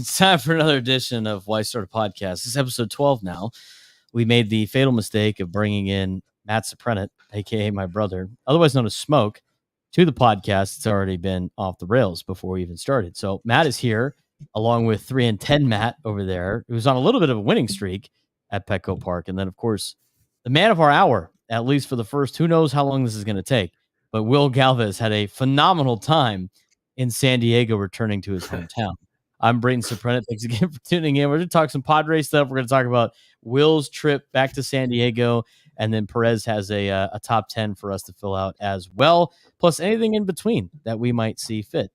It's time for another edition of Why Start a Podcast. This is episode 12 now. We made the fatal mistake of bringing in Matt Suprenant, a.k.a. my brother, otherwise known as Smoke, to the podcast. It's already been off the rails before we even started. So Matt is here, along with 3-10 Matt over there, who's on a little bit of a winning streak at Petco Park. And then, of course, the man of our hour, at least for the first, who knows how long this is going to take. But Will Glavez had a phenomenal time in San Diego, returning to his hometown. I'm Brayden Suprenant. Thanks again for tuning in. We're going to talk some Padres stuff. We're going to talk about Will's trip back to San Diego. And then Perez has a top 10 for us to fill out as well, plus anything in between that we might see fit.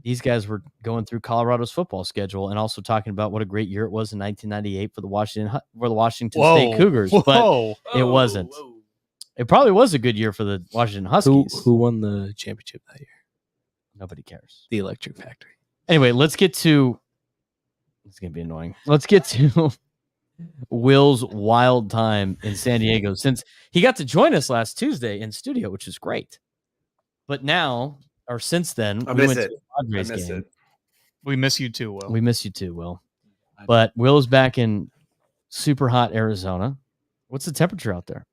These guys were going through Colorado's football schedule and also talking about what a great year it was in 1998 for the Washington State Cougars. But it wasn't. It probably was a good year for the Washington Huskies. Who won the championship that year? Nobody cares. The Electric Factory. Anyway, let's get to. It's going to be annoying. Let's get to Will's wild time in San Diego, since he got to join us last Tuesday in studio, which is great. But now, or since then, we went to the Padres game. We miss you too, Will. We miss you too, Will. But Will's back in super hot Arizona. What's the temperature out there?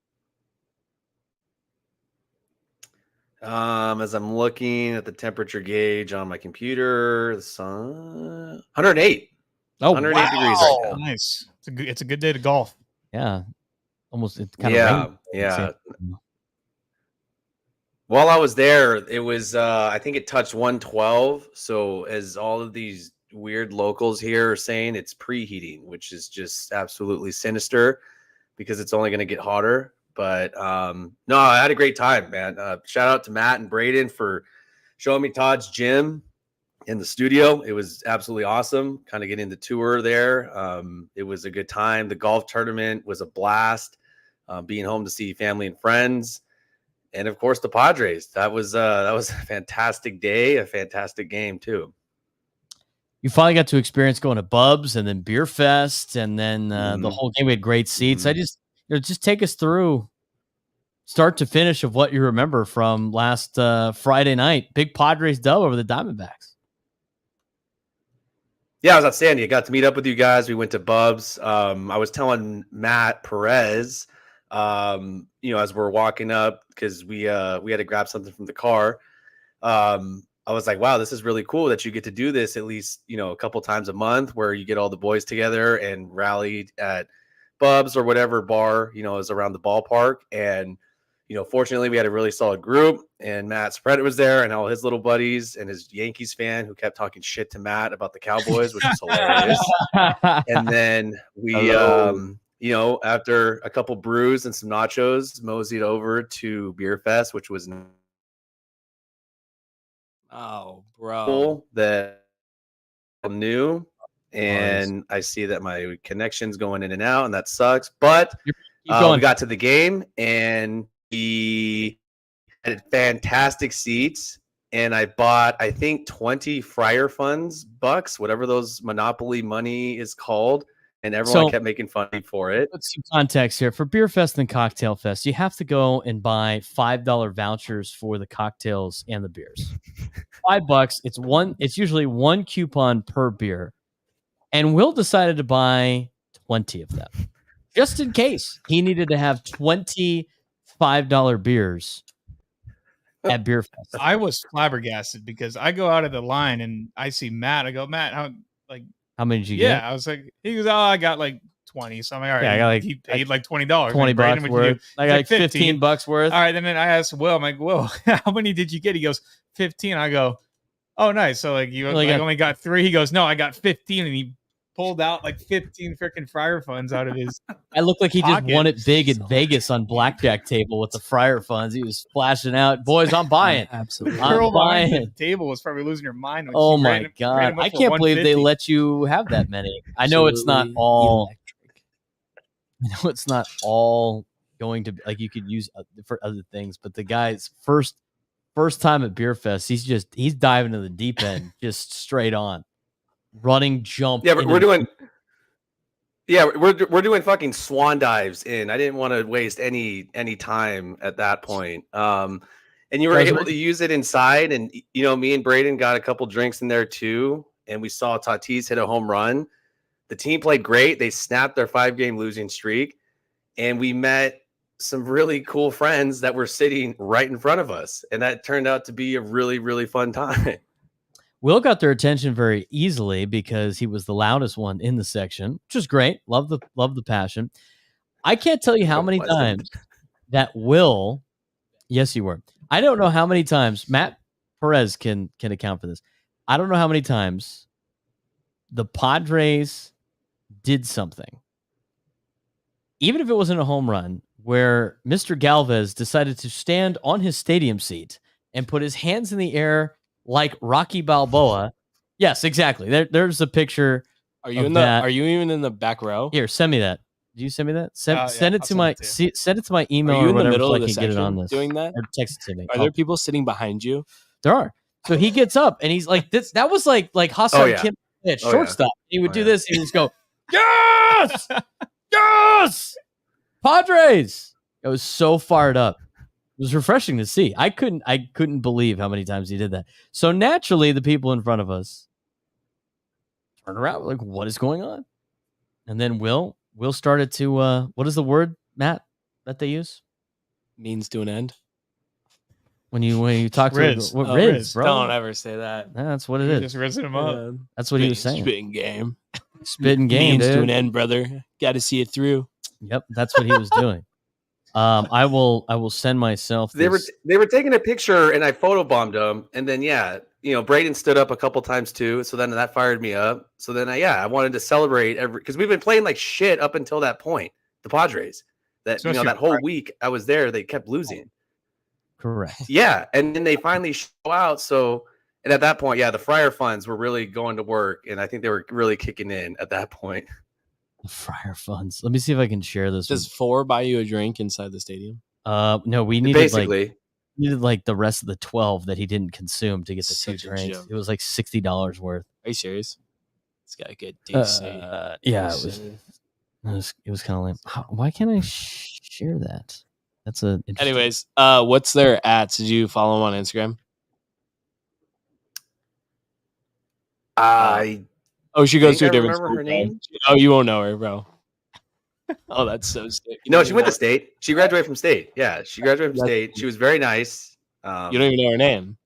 As I'm looking at the temperature gauge on my computer, the sun 108. Oh, 108 degrees right now. Nice. It's a good day to golf. Yeah. Almost kind of yeah. While I was there, it was I think it touched 112. So as all of these weird locals here are saying, it's preheating, which is just absolutely sinister because it's only going to get hotter. But no, I had a great time, man. Shout out to Matt and Brayden for showing me Todd's gym in the studio. It was absolutely awesome. Kind of getting the tour there. It was a good time. The golf tournament was a blast. Being home to see family and friends, and of course the Padres. That was a fantastic day, a fantastic game too. You finally got to experience going to Bubs and then Beer Fest, and then the whole game. We had great seats. Just take us through start to finish of what you remember from last Friday night. Big Padres dub over the Diamondbacks. Yeah, I was outstanding. I got to meet up with you guys. We went to Bubs. I was telling Matt Perez, as we're walking up, because we had to grab something from the car. I was like, wow, this is really cool that you get to do this at least, a couple times a month, where you get all the boys together and rally at Bubs or whatever bar, is around the ballpark. And, fortunately we had a really solid group, and Matt Spread was there and all his little buddies and his Yankees fan who kept talking shit to Matt about the Cowboys, which is hilarious. And then we, after a couple brews and some nachos, moseyed over to Beer Fest, which was that new. And I see that my connection's going in and out, and that sucks. But we got to the game, and we had fantastic seats. And I bought, I think, 20 Friar Funds bucks, whatever those Monopoly money is called. And everyone kept making fun of me for it. Let's some context here. For Beer Fest and Cocktail Fest, you have to go and buy $5 vouchers for the cocktails and the beers. $5. It's usually one coupon per beer. And Will decided to buy 20 of them, just in case he needed to have 20 $5 beers at Beer Fest. I was flabbergasted because I go out of the line and I see Matt. I go, Matt, how many did you get? Yeah, I was like, he goes, I got like 20. So I'm like, all right. Yeah, I got he paid like $20. $20 worth. I got like $15 worth. All right. Then I asked Will, I'm like, Will, how many did you get? He goes, 15. I go, oh, nice. So you only got 3. He goes, no, I got 15. And he pulled out like 15 freaking Friar Funds out of his I looked like he pocket. Just won it big at Vegas on blackjack table with the Friar Funds. He was splashing out. Boys, I'm buying. Absolutely. I'm buying. The table was probably losing your mind. When oh my God. I can't believe they let you have that many. I know it's not all electric. I know it's not all going to you could use for other things, but the guy's first time at Beer Fest, he's diving into the deep end, just straight on. Running jump. Yeah, we're doing fucking swan dives in. I didn't want to waste any time at that point. And you were able to use it inside, and me and Brayden got a couple drinks in there too. and we saw Tatis hit a home run. The team played great. They snapped their 5-game losing streak, and we met some really cool friends that were sitting right in front of us, and that turned out to be a really, really fun time. Will got their attention very easily because he was the loudest one in the section, which is great. Love the passion. I can't tell you how many times that Will, yes, you were. I don't know how many times Matt Perez can account for this. I don't know how many times the Padres did something, even if it wasn't a home run, where Mr. Glavez decided to stand on his stadium seat and put his hands in the air like Rocky Balboa. Yes, exactly. There's a picture. Are you in that. Are you even in the back row? Here, send me that. Did you send me that? Send it to my send it to my email or whatever so I can get it on this. Doing that? Or text it to me. Are there people sitting behind you? There are. So he gets up and he's like this. That was like Hassan Kim at shortstop. He would do this. He would just go, yes, yes, Padres. I was so fired up. It was refreshing to see. I couldn't believe how many times he did that. So naturally, the people in front of us turned around like, what is going on? And then Will started to what is the word, Matt, that they use? Means to an end. When you talk Riz. to Riz, bro. Don't ever say that. That's what it is. Just rizzing him up. That's what he was saying. Spitting game. Spitting game, Means dude. to an end, brother. Got to see it through. Yep, that's what he was doing. I will send myself. They were taking a picture, and I photobombed them, and then Braden stood up a couple times too, so then that fired me up. So then I wanted to celebrate because we've been playing like shit up until that point. The Padres, that that whole week I was there, they kept losing. Correct. Yeah, and then they finally show out. So, and at that point, the Friar funds were really going to work, and I think they were really kicking in at that point. Friar funds. Let me see if I can share this. Does 4 buy you a drink inside the stadium? No, we needed basically like the rest of the 12 that he didn't consume to get the 2 drinks. It was like $60 worth. Are you serious? It's got a good DC. Yeah, it was kind of lame. Why can't I share that? That's a. Anyways, what's their @? Did you follow them on Instagram? She goes to a different school. Her name? Oh, you won't know her, bro. Oh, that's so sick. No, she went to State. She graduated from State. Yeah, she graduated from State. She was very nice. You don't even know her name.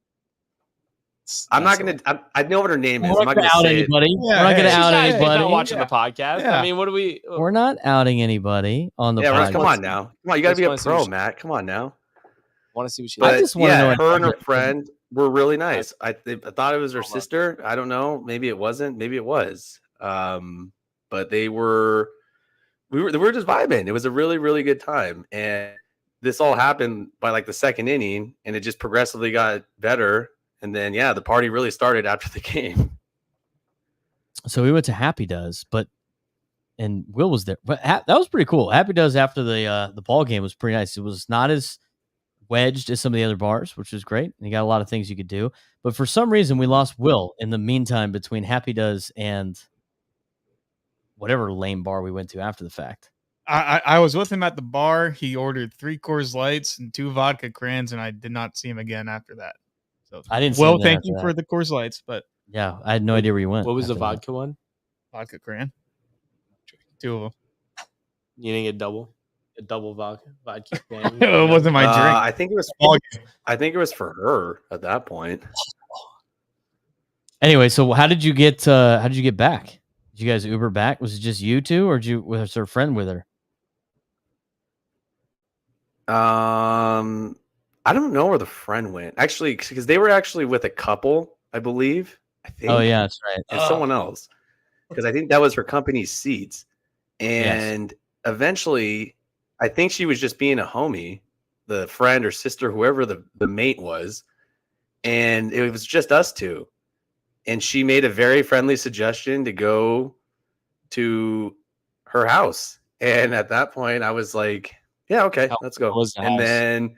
I'm not gonna. I know what her name is. I'm not gonna out say anybody. It. We're not gonna out anybody. Not watching the podcast. Yeah. I mean, what do we? We're not outing anybody on the podcast. Come on now. Come on, you gotta be a pro, Matt. Come on now. Want to see what she? I just want to know. Her and her friend were really nice. I thought it was her sister. I don't know. Maybe it wasn't. Maybe it was. But they were. We were just vibing. It was a really, really good time, and this all happened by like the second inning, and it just progressively got better. And then, the party really started after the game. So we went to Happy Does, and Will was there. But that was pretty cool. Happy Does after the ball game was pretty nice. It was not as wedged as some of the other bars, which was great. And you got a lot of things you could do. But for some reason, we lost Will in the meantime between Happy Does and whatever lame bar we went to after the fact. I was with him at the bar. He ordered 3 Coors Lights and 2 vodka crans, and I did not see him again after that. So I didn't. Well, thank you for the Coors Lights, but yeah, I had no idea where you went. What was the vodka one? Vodka cran. 2 of them. You didn't get a double vodka cran. It wasn't my drink. I think it was for her at that point. Anyway, so how did you get back? Did you guys Uber back? Was it just you two, or was her friend with her? I don't know where the friend went. Actually, because they were actually with a couple, I believe. I think. Oh yeah, that's right. And someone else, because I think that was her company's seats. And eventually, I think she was just being a homie, the friend or sister, whoever the mate was, and it was just us two. And she made a very friendly suggestion to go to her house. And at that point, I was like, "Yeah, okay, let's go." And then.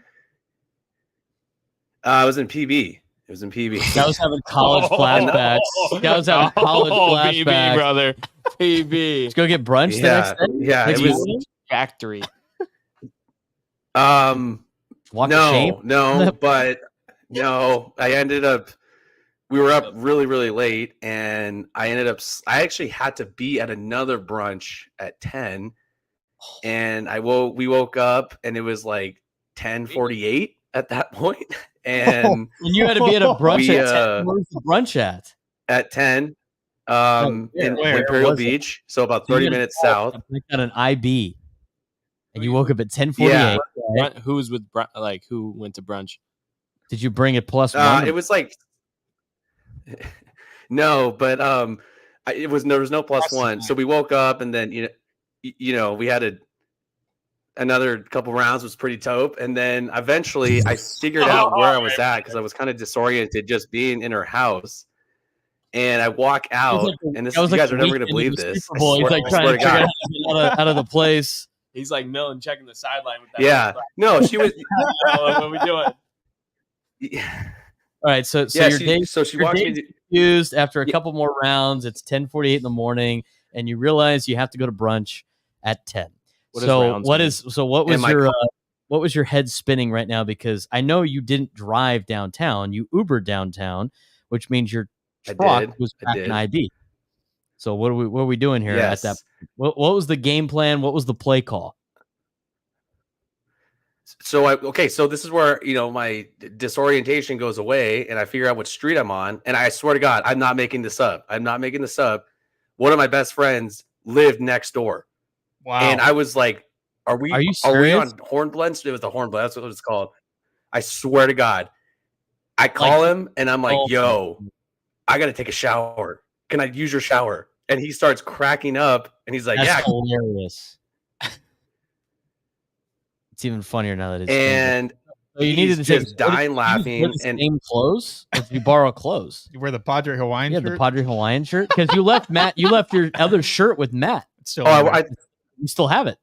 I was in PB. It was in PB. I was having college flashbacks. I was having college flashbacks. PB, brother. PB. Let's go get brunch the next day. Yeah, it was factory. Walk no, but no, I ended up we were up really, really late, and I actually had to be at another brunch at 10, and we woke up, and it was like 10:48 at that point, and you had to be at a brunch at 10. Where's the brunch at? At 10, in Imperial Beach, so about 30 minutes south. On an IB, and you woke up at 10:48. Yeah. Right? Who was with who went to brunch? Did you bring it +1? It was like no, but there was no +1. So we woke up, and then we had another couple rounds, was pretty dope, and then eventually I figured out where I was at because I was kind of disoriented just being in her house. And I walk out, and you guys are never going to believe this. He's like trying to get out of the place. He's like Millen checking the sideline with that. Yeah, no, she was. What are we doing? Yeah. All right, so yeah, she walks me confused after a couple more rounds. It's 10:48 in the morning, and you realize you have to go to brunch at 10. What was your head spinning right now? Because I know you didn't drive downtown, you Ubered downtown, which means your truck was back in IB. So what are we doing here at that? What was the game plan? What was the play call? So this is where my disorientation goes away, and I figure out what street I'm on, and I swear to God, I'm not making this up. One of my best friends lived next door. Wow. And I was like, Are we on Hornblende? It was the Hornblende. That's what it's called. I swear to God. I call him, and I'm like, yo, I got to take a shower. Can I use your shower? And he starts cracking up, and he's like, That's hilarious. It's even funnier now that it's and so you needed to just dying laughing. And same clothes? Or did you borrow clothes? You wear the Padre Hawaiian shirt? Yeah, the Padre Hawaiian shirt. Because you left Matt. You left your other shirt with Matt. You still have it.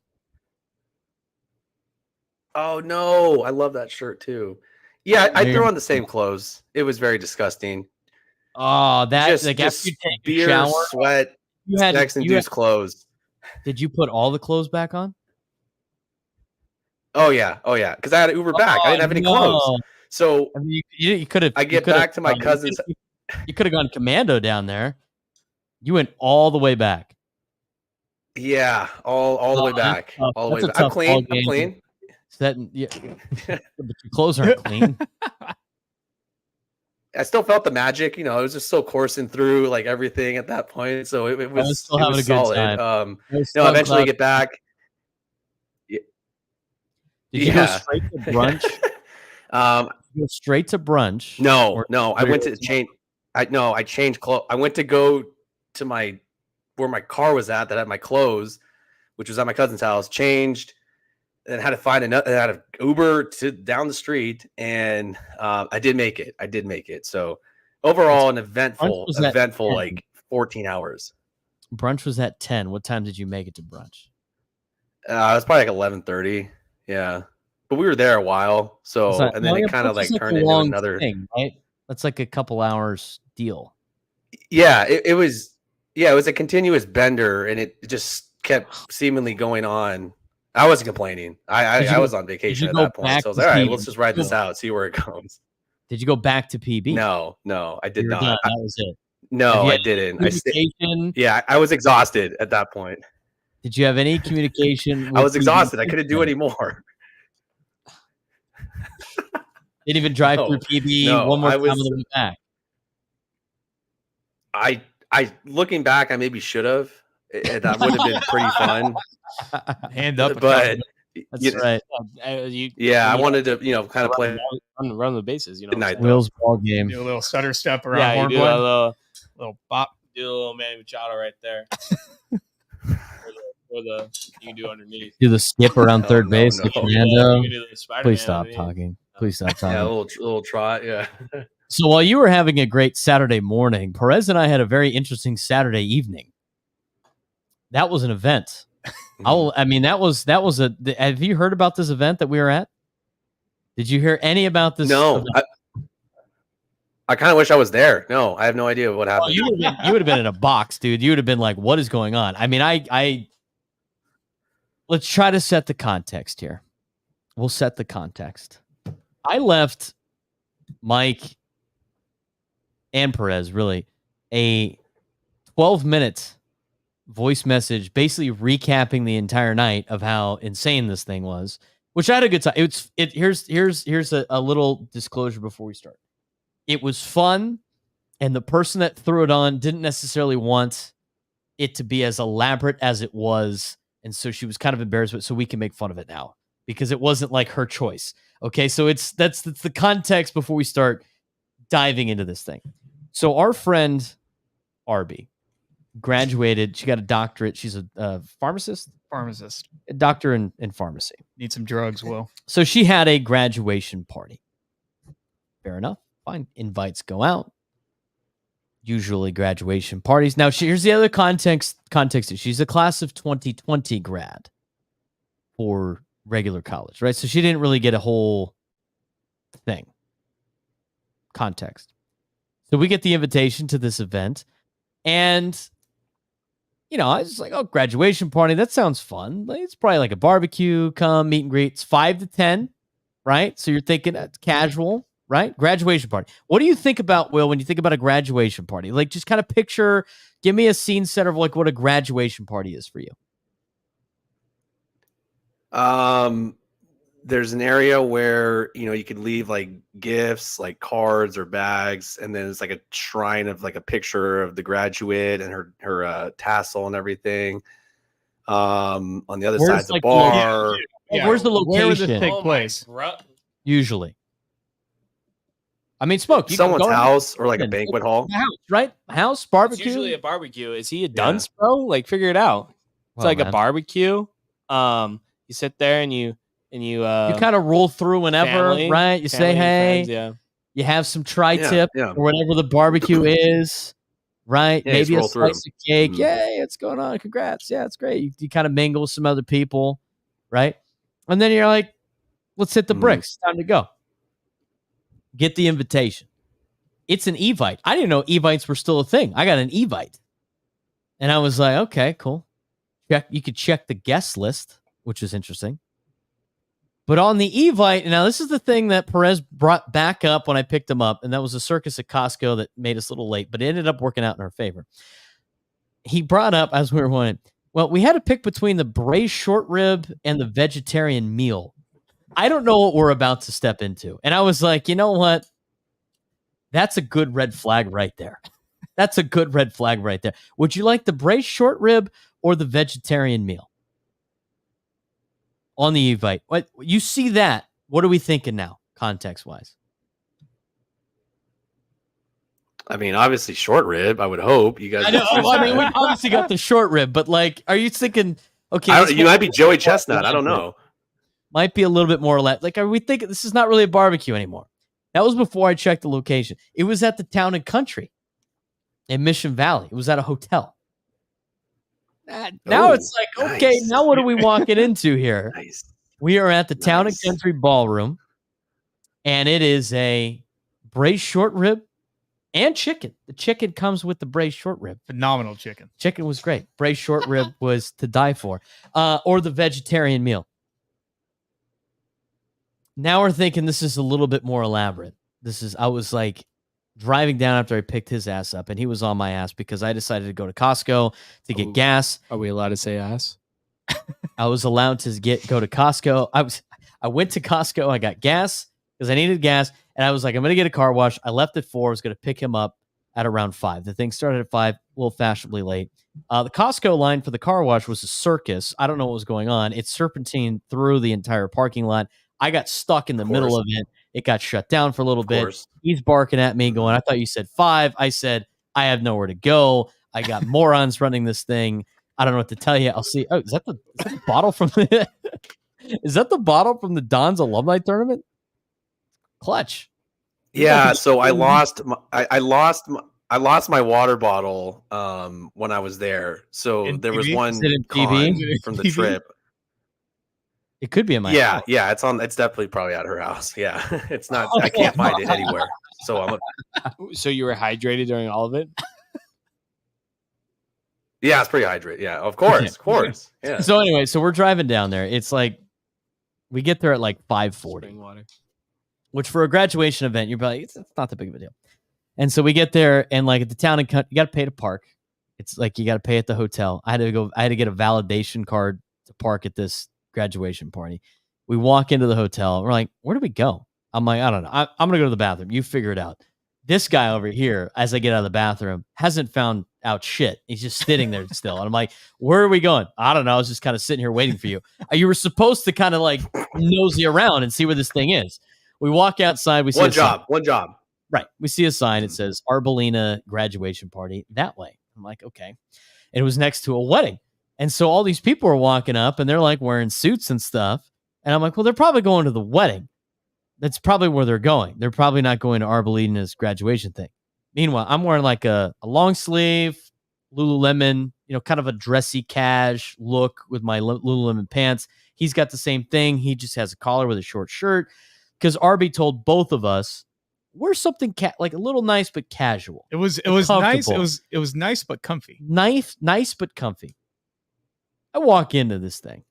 Oh no, I love that shirt too. Yeah, I threw on the same clothes. It was very disgusting. Oh, just after you take beer, a shower, sweat, sex-induced clothes. Did you put all the clothes back on? Oh yeah, because I had to Uber back. I didn't have any clothes, so you could have. I get back to my cousin's. You could have gone commando down there. You went all the way back. Yeah, all the way back. All the way back. I'm clean. But your clothes aren't clean. I still felt the magic, it was just so coursing through like everything at that point. So it was still having a good solid. time. Eventually get back. Did you go straight to brunch? Go straight to brunch? No. I went to change. I changed clothes. I went to go to where my car was at that had my clothes, which was at my cousin's house. Changed. And had to find had to Uber down the street, and I did make it. So overall, an eventful like 14 hours. Brunch was at 10. What time did you make it to brunch? It was probably like 11:30. Yeah, but we were there a while, so and then it kind of like turned into another thing, right? That's like a couple hours deal. Yeah, it was. Yeah, it was a continuous bender, and it just kept seemingly going on. I wasn't complaining. I was on vacation at that point. So I was like, all right, let's just ride this out, see where it goes. Did you go back to PB? No, I did not. That was it. No, I didn't. I was exhausted at that point. Did you have any communication? I was exhausted. I couldn't do any more. Didn't even drive through PB one more time on the way back. I looking back, I maybe should have. That would have been pretty fun. Hand up, but that's right. I wanted to, kind of play run the bases. Will's ball game. Do a little stutter step around. Yeah, you do a little bop. Do a little Manny Machado right there. or the you can do underneath. Do the skip around third base, no. Fernando. Please stop talking. Yeah, a little trot. Yeah. So while you were having a great Saturday morning, Perez and I had a very interesting Saturday evening. That was an event. That was have you heard about this event that we were at? Did you hear any about this? No. I kind of wish I was there. No, I have no idea what happened. You would have been in a box, dude. You would have been like, what is going on? Let's try to set the context here. We'll set the context. I left Mike and Perez, really, a 12-minute voice message basically recapping the entire night of how insane this thing was, which I had a good time. Here's a little disclosure before we start. It was fun, and the person that threw it on didn't necessarily want it to be as elaborate as it was, and so she was kind of embarrassed with it, so we can make fun of it now because it wasn't like her choice. Okay, so that's the context before we start diving into this thing. So our friend Arby graduated. She got a doctorate. She's a pharmacist, a doctor in pharmacy. Need some drugs, Will. So she had a graduation party. Fair enough. Fine. Invites go out. Usually graduation parties. Now, here's the other context. She's a class of 2020 grad for regular college, right? So she didn't really get a whole thing. Context. So we get the invitation to this event, and I was like, oh, graduation party. That sounds fun. It's probably like a barbecue, come meet and greet. It's 5 to 10, right? So you're thinking that's casual, right? Graduation party. What do you think about, Will, when you think about a graduation party? Like, just kind of give me a scene set of like what a graduation party is for you. There's an area where, you could leave like gifts, like cards or bags. And then it's like a shrine of like a picture of the graduate and her tassel and everything. On the other side's the bar. Where's the location? Where would this take place? Usually. I mean, Smoke. Someone's house or like a banquet hall. House, right? House, barbecue. It's usually a barbecue. Is he a dunce, bro? Like, figure it out. It's like a barbecue. You sit there and you kind of roll through whenever, right? You say, hey, friends, you have some tri-tip or whatever the barbecue is, right? Yeah, maybe a slice of cake. Mm-hmm. Yay, what's going on? Congrats. Yeah, it's great. You kind of mingle with some other people, right? And then you're like, let's hit the bricks. Time to go. Get the invitation. It's an Evite. I didn't know Evites were still a thing. I got an Evite. And I was like, okay, cool. You could check the guest list, which is interesting. But on the Evite, now this is the thing that Perez brought back up when I picked him up, and that was a circus at Costco that made us a little late, but it ended up working out in our favor. He brought up, as we were going, well, we had to pick between the braised short rib and the vegetarian meal. I don't know what we're about to step into. And I was like, you know what? That's a good red flag right there. That's a good red flag right there. Would you like the braised short rib or the vegetarian meal? On the Evite. What you see that? What are we thinking now, context-wise? I mean, obviously short rib. I would hope you guys. I know. I mean, we obviously got the short rib, but like, are you thinking? Okay, you might be Joey Chestnut. I don't know. Might be a little bit more like. Are we thinking this is not really a barbecue anymore? That was before I checked the location. It was at the Town and Country in Mission Valley. It was at a hotel. Now it's like, okay, nice. Now what are we walking into here? Nice. We are at the Town and Country Ballroom, and it is a braised short rib and chicken. The chicken comes with the braised short rib. Phenomenal chicken. Chicken was great. Braised short rib was to die for. Or the vegetarian meal. Now we're thinking this is a little bit more elaborate. I was like, driving down after I picked his ass up, and he was on my ass because I decided to go to Costco to get gas. Are we allowed to say ass? I was allowed to go to Costco. I went to Costco. I got gas because I needed gas, and I was like, I'm going to get a car wash. I left at 4. I was going to pick him up at around 5. The thing started at 5, a little fashionably late. The Costco line for the car wash was a circus. I don't know what was going on. It serpentined through the entire parking lot. I got stuck in the middle of it. It got shut down for a little bit. He's barking at me going, I thought you said 5. I said, I have nowhere to go. I got morons running this thing. I don't know what to tell you. I'll see. Oh, is that the bottle from the is that the bottle from the Don's alumni tournament? Clutch. Yeah. So I lost my water bottle when I was there. So there was one from the trip. It could be in my house. Yeah, it's definitely probably at her house. Yeah. It's not I can't find it anywhere. So So you were hydrated during all of it? Yeah, it's pretty hydrated. Yeah, of course. Yeah. So anyway, so we're driving down there. It's like we get there at like 5:40. Spring water. Which for a graduation event, you're like, it's not that big of a deal. And so we get there, and like at the town and country, you got to pay to park. It's like you got to pay at the hotel. I had to get a validation card to park at this graduation party. We walk into the hotel. We're like, where do we go? I'm like, I don't know. I'm going to go to the bathroom. You figure it out. This guy over here, as I get out of the bathroom, hasn't found out shit. He's just sitting there still. And I'm like, where are we going? I don't know. I was just kind of sitting here waiting for you. You were supposed to kind of like nosy around and see where this thing is. We walk outside. We see one job. Right. We see a sign. It says Arbelina graduation party that way. I'm like, okay. And it was next to a wedding. And so all these people are walking up and they're like wearing suits and stuff. And I'm like, well, they're probably going to the wedding. That's probably where they're going. They're probably not going to Arbelina's graduation thing. Meanwhile, I'm wearing like a long sleeve Lululemon, kind of a dressy cash look with my Lululemon pants. He's got the same thing. He just has a collar with a short shirt because Arby told both of us wear something like a little nice but casual. It was nice. It was nice but comfy. Nice but comfy. I walk into this thing.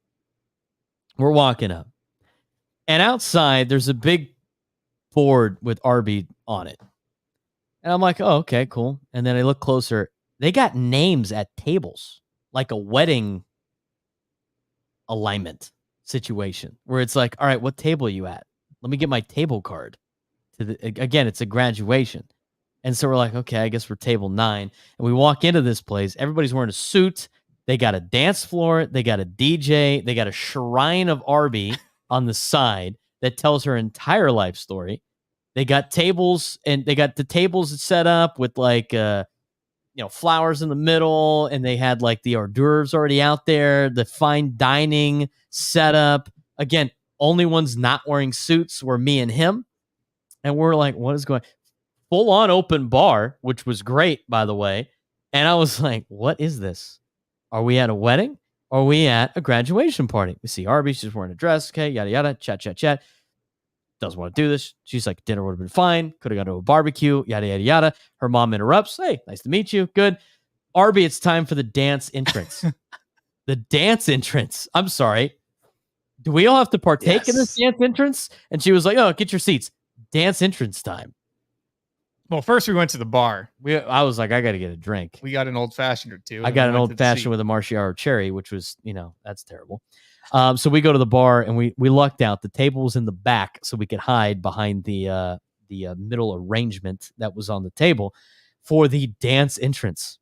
We're walking up. And outside, there's a big board with Arby on it. And I'm like, oh, okay, cool. And then I look closer. They got names at tables, like a wedding alignment situation, where it's like, all right, what table are you at? Let me get my table card. Again, it's a graduation. And so we're like, okay, I guess we're table 9. And we walk into this place. Everybody's wearing a suit. They got a dance floor. They got a DJ. They got a shrine of Arby on the side that tells her entire life story. They got tables, and they got the tables set up with like flowers in the middle, and they had like the hors d'oeuvres already out there, the fine dining setup. Again, only ones not wearing suits were me and him. And we're like, what is going on? Full on open bar, which was great, by the way. And I was like, what is this? Are we at a wedding? Or are we at a graduation party? We see Arby, she's wearing a dress, okay, yada, yada, chat. Doesn't want to do this. She's like, dinner would have been fine. Could have gone to a barbecue, yada, yada, yada. Her mom interrupts. Hey, nice to meet you. Good. Arby, it's time for the dance entrance. The dance entrance. I'm sorry. Do we all have to partake in this dance entrance? And she was like, oh, get your seats. Dance entrance time. Well, first we went to the bar. I was like, I got to get a drink. We got an old fashioned or two. I got an old fashioned with a Marciaro cherry, which was, that's terrible. So we go to the bar and we lucked out. The table was in the back, so we could hide behind the middle arrangement that was on the table for the dance entrance.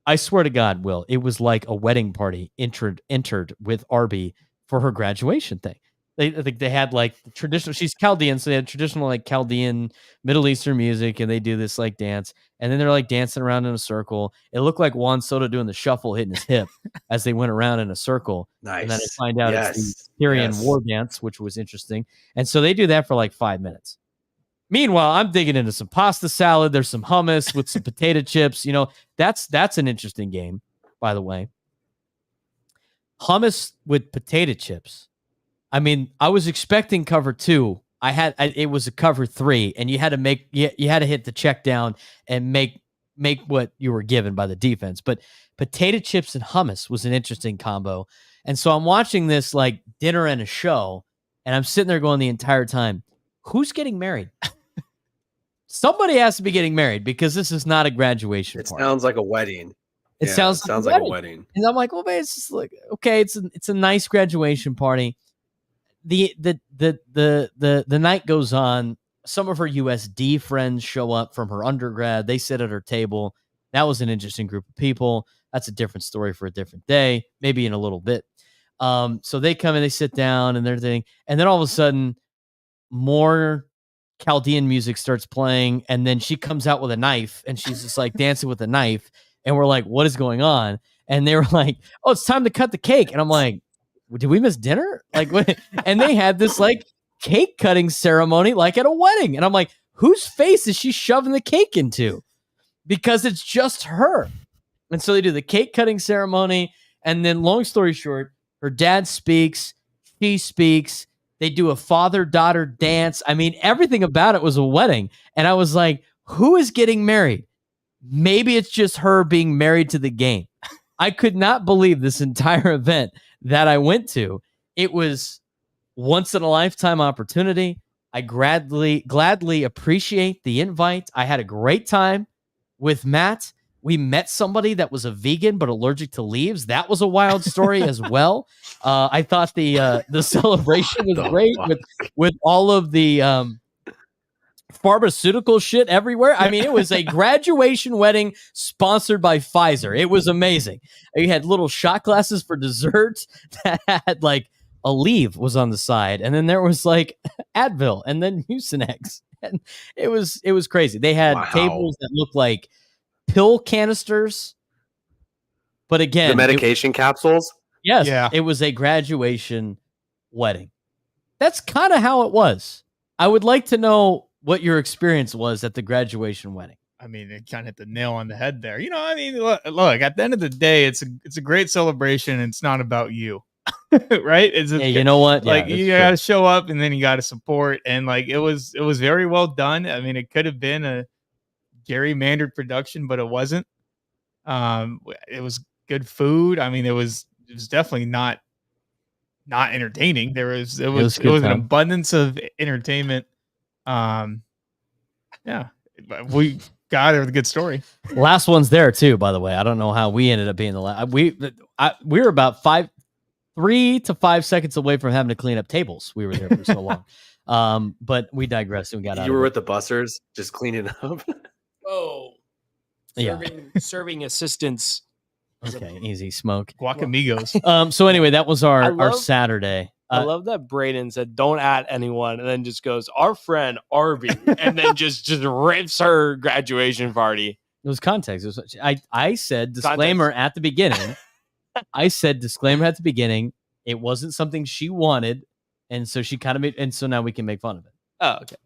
I swear to God, Will, it was like a wedding party entered with Arby for her graduation thing. I think they had like the traditional, she's Chaldean, so they had traditional like Chaldean Middle Eastern music, and they do this like dance, and then they're like dancing around in a circle. It looked like Juan Soto doing the shuffle, hitting his hip as they went around in a circle. Nice. And then I find out it's the Syrian war dance, which was interesting. And so they do that for like 5 minutes. Meanwhile, I'm digging into some pasta salad. There's some hummus with some potato chips. That's an interesting game, by the way. Hummus with potato chips. I mean, I was expecting cover 2. It was a cover 3, and you had to hit the check down and make what you were given by the defense. But potato chips and hummus was an interesting combo. And so I'm watching this like dinner and a show, and I'm sitting there going the entire time, who's getting married? Somebody has to be getting married because this is not a graduation party. It sounds like a wedding. It sounds like a wedding. And I'm like, well, man, it's just like, okay, it's a nice graduation party. The night goes on. Some of her USD friends show up from her undergrad. They sit at her table. That was an interesting group of people. That's a different story for a different day, maybe in a little bit. So they come and they sit down and everything. And then all of a sudden, more Chaldean music starts playing. And then she comes out with a knife and she's just like dancing with a knife. And we're like, what is going on? And they were like, oh, it's time to cut the cake. And I'm like, did we miss dinner? Like, what? And they had this like cake cutting ceremony, like at a wedding. And I'm like, whose face is she shoving the cake into? Because it's just her. And so they do the cake cutting ceremony. And then long story short, her dad speaks, she speaks. They do a father-daughter dance. I mean, everything about it was a wedding. And I was like, who is getting married? Maybe it's just her being married to the game. I could not believe this entire event that I went to. It was once in a lifetime opportunity. I gladly appreciate the invite. I had a great time with Matt. We met somebody that was a vegan but allergic to leaves. That was a wild story as well. I thought the celebration was great with all of the pharmaceutical shit everywhere. I mean, it was a graduation wedding sponsored by Pfizer. It was amazing. You had little shot glasses for dessert that had like a leaf was on the side, and then there was like Advil and then Mucinex. And it was crazy. They had tables that looked like pill canisters, but again, the medication capsules. Yes, yeah. It was a graduation wedding. That's kind of how it was. I would like to know what your experience was at the graduation wedding. I mean, it kind of hit the nail on the head there. I mean, look, at the end of the day, it's a great celebration. And it's not about you, right? You know what? Like you got to show up and then you got to support. And like, it was very well done. I mean, it could have been a gerrymandered production, but it wasn't. It was good food. I mean, it was definitely not entertaining. It was an abundance of entertainment. Yeah, we got a good story. Last one's there too, by the way. I don't know how we ended up being the last. We were about 3 to 5 seconds away from having to clean up tables. We were there for so long. But we digressed and we got out. You were with the bussers, just cleaning up. Oh, serving assistance. Okay, easy smoke. Guacamigos. So anyway, that was our Saturday. I love that Braden said, "Don't add anyone," and then just goes, "Our friend Arby," and then just rips her graduation party. It was context. I said disclaimer at the beginning. I said disclaimer at the beginning. It wasn't something she wanted, and so she kind of made. And so now we can make fun of it. Oh, okay.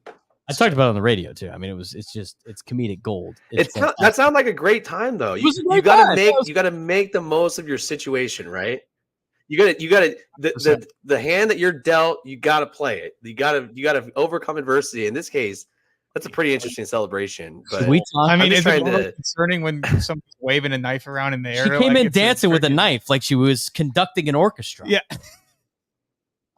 I talked about it on the radio too. I mean, it's comedic gold. That sounds like a great time though. You gotta make the most of your situation, right? You gotta the hand that you're dealt, you gotta play it. You gotta overcome adversity. In this case, that's a pretty interesting celebration. But it's concerning when somebody's waving a knife around in the air. She came in dancing with a knife like she was conducting an orchestra. Yeah.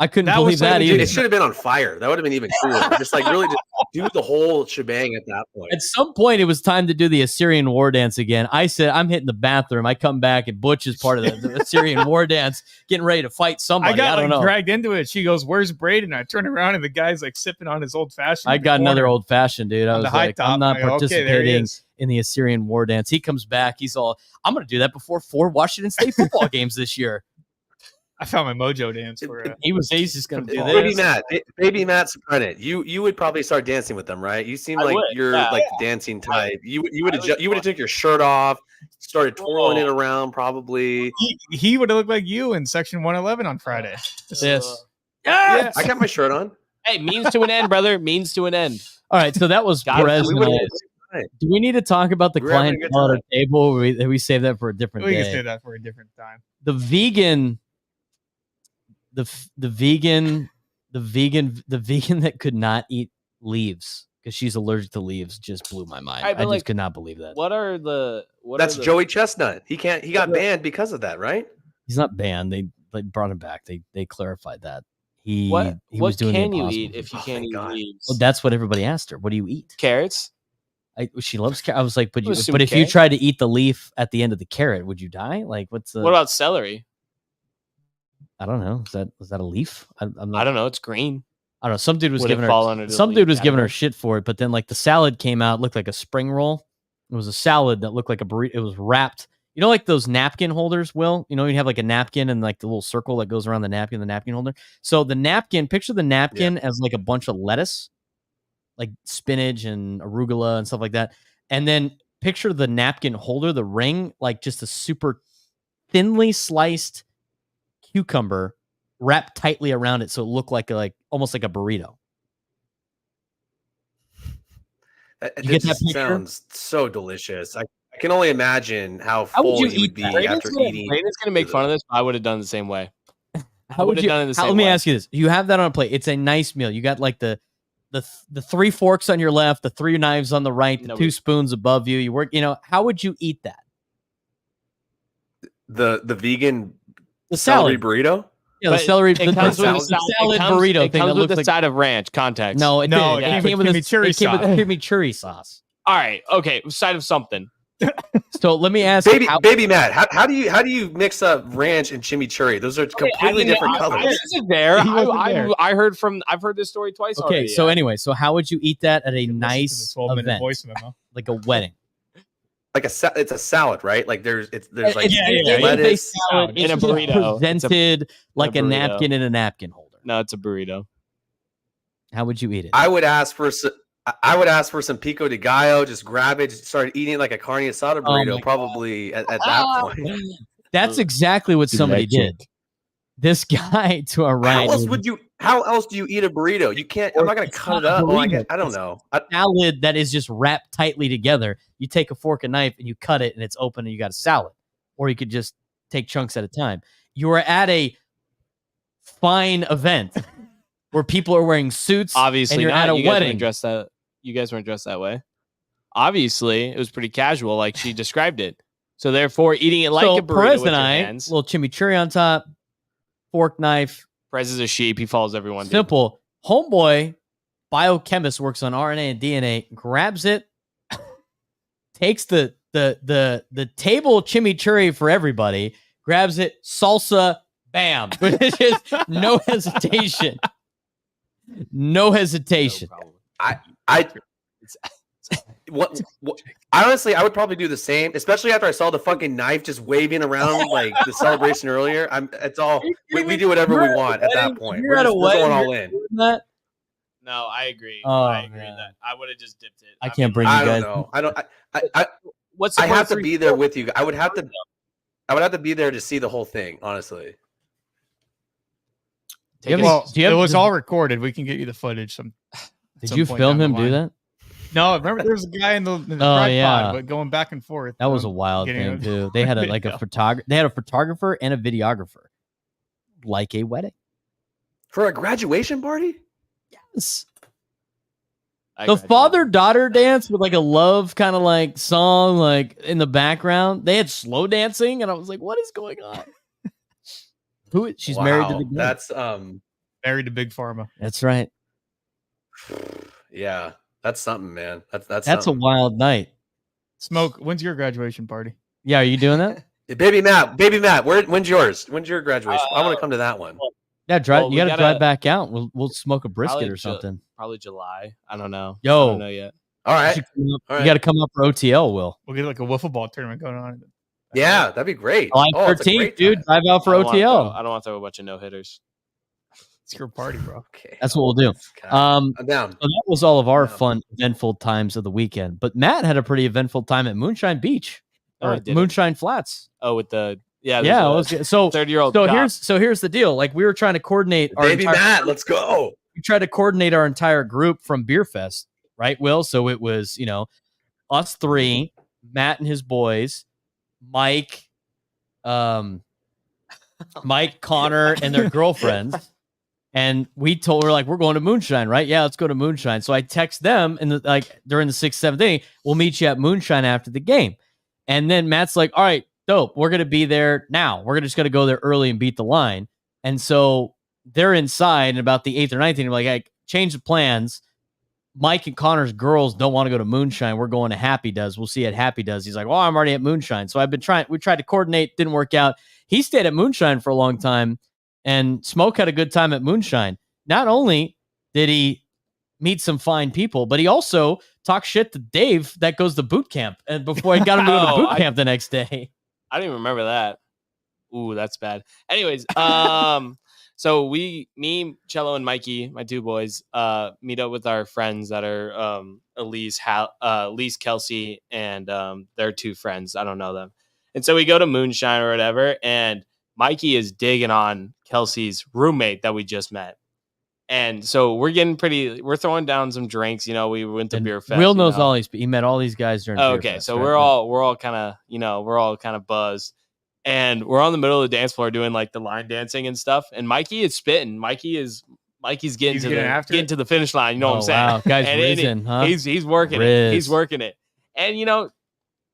I couldn't believe that either. It should have been on fire. That would have been even cooler. Just like really just do the whole shebang at that point. At some point, it was time to do the Assyrian war dance again. I said, I'm hitting the bathroom. I come back and Butch is part of the Assyrian war dance, getting ready to fight somebody. I don't know. Dragged into it. She goes, "Where's Braden?" I turn around and the guy's like sipping on his old fashioned. I got another old fashioned, dude. I was like, I'm not participating in the Assyrian war dance. He comes back. He's all, I'm going to do that before 4 Washington State football games this year. I found my mojo dance for he's just gonna do this. Baby Matt's credit. You would probably start dancing with them, right? You seem like you're like the dancing type. You would have took your shirt off, started twirling it around, probably. He would have looked like you in section 111 on Friday. Yes. Yeah, I got my shirt on. Hey, means to an end, brother. Means to an end. All right, so that was Perez. Do we need to talk about the client at our table? Or we save that for a different day? We can save that for a different time. The vegan that could not eat leaves because she's allergic to leaves just blew my mind. I just could not believe that. That's Joey Chestnut. He got banned because of that, right? He's not banned. They brought him back. They clarified that. He was doing the impossible. Can you eat if you can't eat leaves? Well, that's what everybody asked her. What do you eat? Carrots. She loves carrots. I was like, but if you tried to eat the leaf at the end of the carrot, would you die? Like, what about celery? I don't know. Was that a leaf? I don't know. It's green. I don't know. Some dude was giving her shit for it, but then like the salad came out, looked like a spring roll. It was a salad that looked like a burrito. It was wrapped. You know, like those napkin holders, Will? You know, you have like a napkin and like the little circle that goes around the napkin holder. So the napkin, picture the napkin as like a bunch of lettuce, like spinach and arugula and stuff like that. And then picture the napkin holder, the ring, like just a super thinly sliced cucumber wrapped tightly around it so it looked like almost like a burrito. It sounds so delicious. I can only imagine how full you would be after eating. Brandon's gonna make fun of this, but I would have done the same way. How would you done it the same way? Let me ask you this. You have that on a plate. It's a nice meal. You got like the 3 forks on your left, the 3 knives on the right, the 2 spoons above you. You work, how would you eat that? The vegan the salad burrito? Yeah, the celery. It comes with salad- a salad, salad burrito It thing comes that with looks a like. side of ranch. Context. No, it No, didn't. it It came came with a chimichurri sauce. chimichurri sauce. All right. Okay. Side of something. So let me ask Baby Matt, how do you mix up ranch and chimichurri? Those are completely different I colors. wasn't there. He wasn't there. I've heard this story twice Okay, already. so anyway, so how would you eat that at a You can listen to the nice 12-minute event, voice memo. like a wedding? Like it's a salad, right? Like there's like yeah. lettuce. Salad In a it's just burrito. presented like a burrito. napkin in a napkin holder. No, it's a burrito. How would you eat it? I would ask for some pico de gallo. Just grab it, just start eating it like a carne asada burrito. my probably at that point. That's exactly what somebody Legend. did. This guy to our right. How else do you eat a burrito? You can't. I'm not gonna It's cut not it a up. Oh, burrito. I don't know. Salad that is just wrapped tightly together. You take a fork and knife and you cut it and it's open and you got a salad. Or you could just take chunks at a time. You are at a fine event where people are wearing suits. Obviously, and you're not. at a You guys weren't wedding. dressed that. You guys weren't dressed that way. Obviously, it was pretty casual, like she described it. So therefore, eating it like so a burrito Perez with and your I, hands. little chimichurri on top, fork, knife, Perez is a sheep. He follows everyone. dude. simple. Homeboy, biochemist, works on RNA and DNA, grabs it, takes the table chimichurri for everybody, grabs it, salsa, bam. It's just no hesitation. No hesitation. No problem. What honestly, I would probably do the same, especially after I saw the fucking knife just waving around like the celebration earlier. It's all we do whatever we want at that point. We're going all in. That? No, I agree. Oh, I agree man. that I would have just dipped it. I can't bring I you don't guys. know. I don't. What's the I have to point be there with you. I would have to be there to see the whole thing. Honestly. Do you have Well, do you have- it was all recorded. We can get you the footage. Did some you point film down him the do line. that? No, remember there was a guy in the Oh, tripod, yeah. but going back and forth. That was a wild getting thing a too. They had a video. photographer. They had a photographer and a videographer, like a wedding. For a graduation party? Yes. I The graduated. father-daughter dance with like a love kind of like song like in the background. They had slow dancing, and I was like, "What is going on?" She's married to the guy. That's married to Big Pharma. That's right. yeah, that's something, man. That's a something. wild night. Smoke. When's your graduation party? Yeah, are you doing that? Baby Matt, when's yours? When's your graduation? I want to come to that one. Yeah, drive. Well, you we got to gotta- drive back out. We'll smoke a brisket Probably or something. Probably July. I don't know. Yo. I don't know yet. All You right. should come up- All You right. got to come up for OTL, Will. We'll get like a wiffle ball tournament going on. Yeah, that'd be great. July Oh, it's a 13th, great dude. time. Drive out for I don't wanna OTL. throw- I don't want to throw a bunch of no hitters. It's your party, bro. Okay. That's what we'll do. God. Um, I'm down. So that was all of our Yeah. fun, eventful times of the weekend. But Matt had a pretty eventful time at Moonshine Beach Oh, I or did it. Moonshine Flats. Oh, with the Yeah, it was, so 30-year-old. here's the deal. Like we were trying to coordinate our Baby entire, Matt, let's go. we tried to coordinate our entire group from Beer Fest, right, Will? So it was, us three, Matt and his boys, Mike, Connor, and their girlfriends. And we're like, we're going to Moonshine, right? Yeah, let's go to Moonshine. So I text them and during the 6th, 7th inning, we'll meet you at Moonshine after the game. And then Matt's like, all right, dope. We're going to be there now. We're just going to go there early and beat the line. And so they're inside and about the 8th or 9th inning, like, change the plans. Mike and Connor's girls don't want to go to Moonshine. We're going to Happy Does. We'll see at Happy Does. He's like, well, I'm already at Moonshine. So we tried to coordinate, didn't work out. He stayed at Moonshine for a long time, and Smoke had a good time at Moonshine. Not only did he meet some fine people, but he also talked shit to Dave that goes to boot camp, and before he got him to go to boot camp the next day. I didn't even remember that. Ooh, that's bad. Anyways, so me, Cello, and Mikey, my two boys, meet up with our friends that are Elise, Kelsey, and their two friends. I don't know them. And so we go to Moonshine or whatever, and Mikey is digging on Kelsey's roommate that we just met. And so we're throwing down some drinks. We went to And Beer Fest. Will knows all these. He met all these guys during. Beer Okay, Fest, so right? we're all kind of buzzed, and we're on the middle of the dance floor doing like the line dancing and stuff. And Mikey is spitting. Mikey's getting to the finish line. You know what I'm saying? Wow, guys, And risen, huh? He's working it. He's working it. And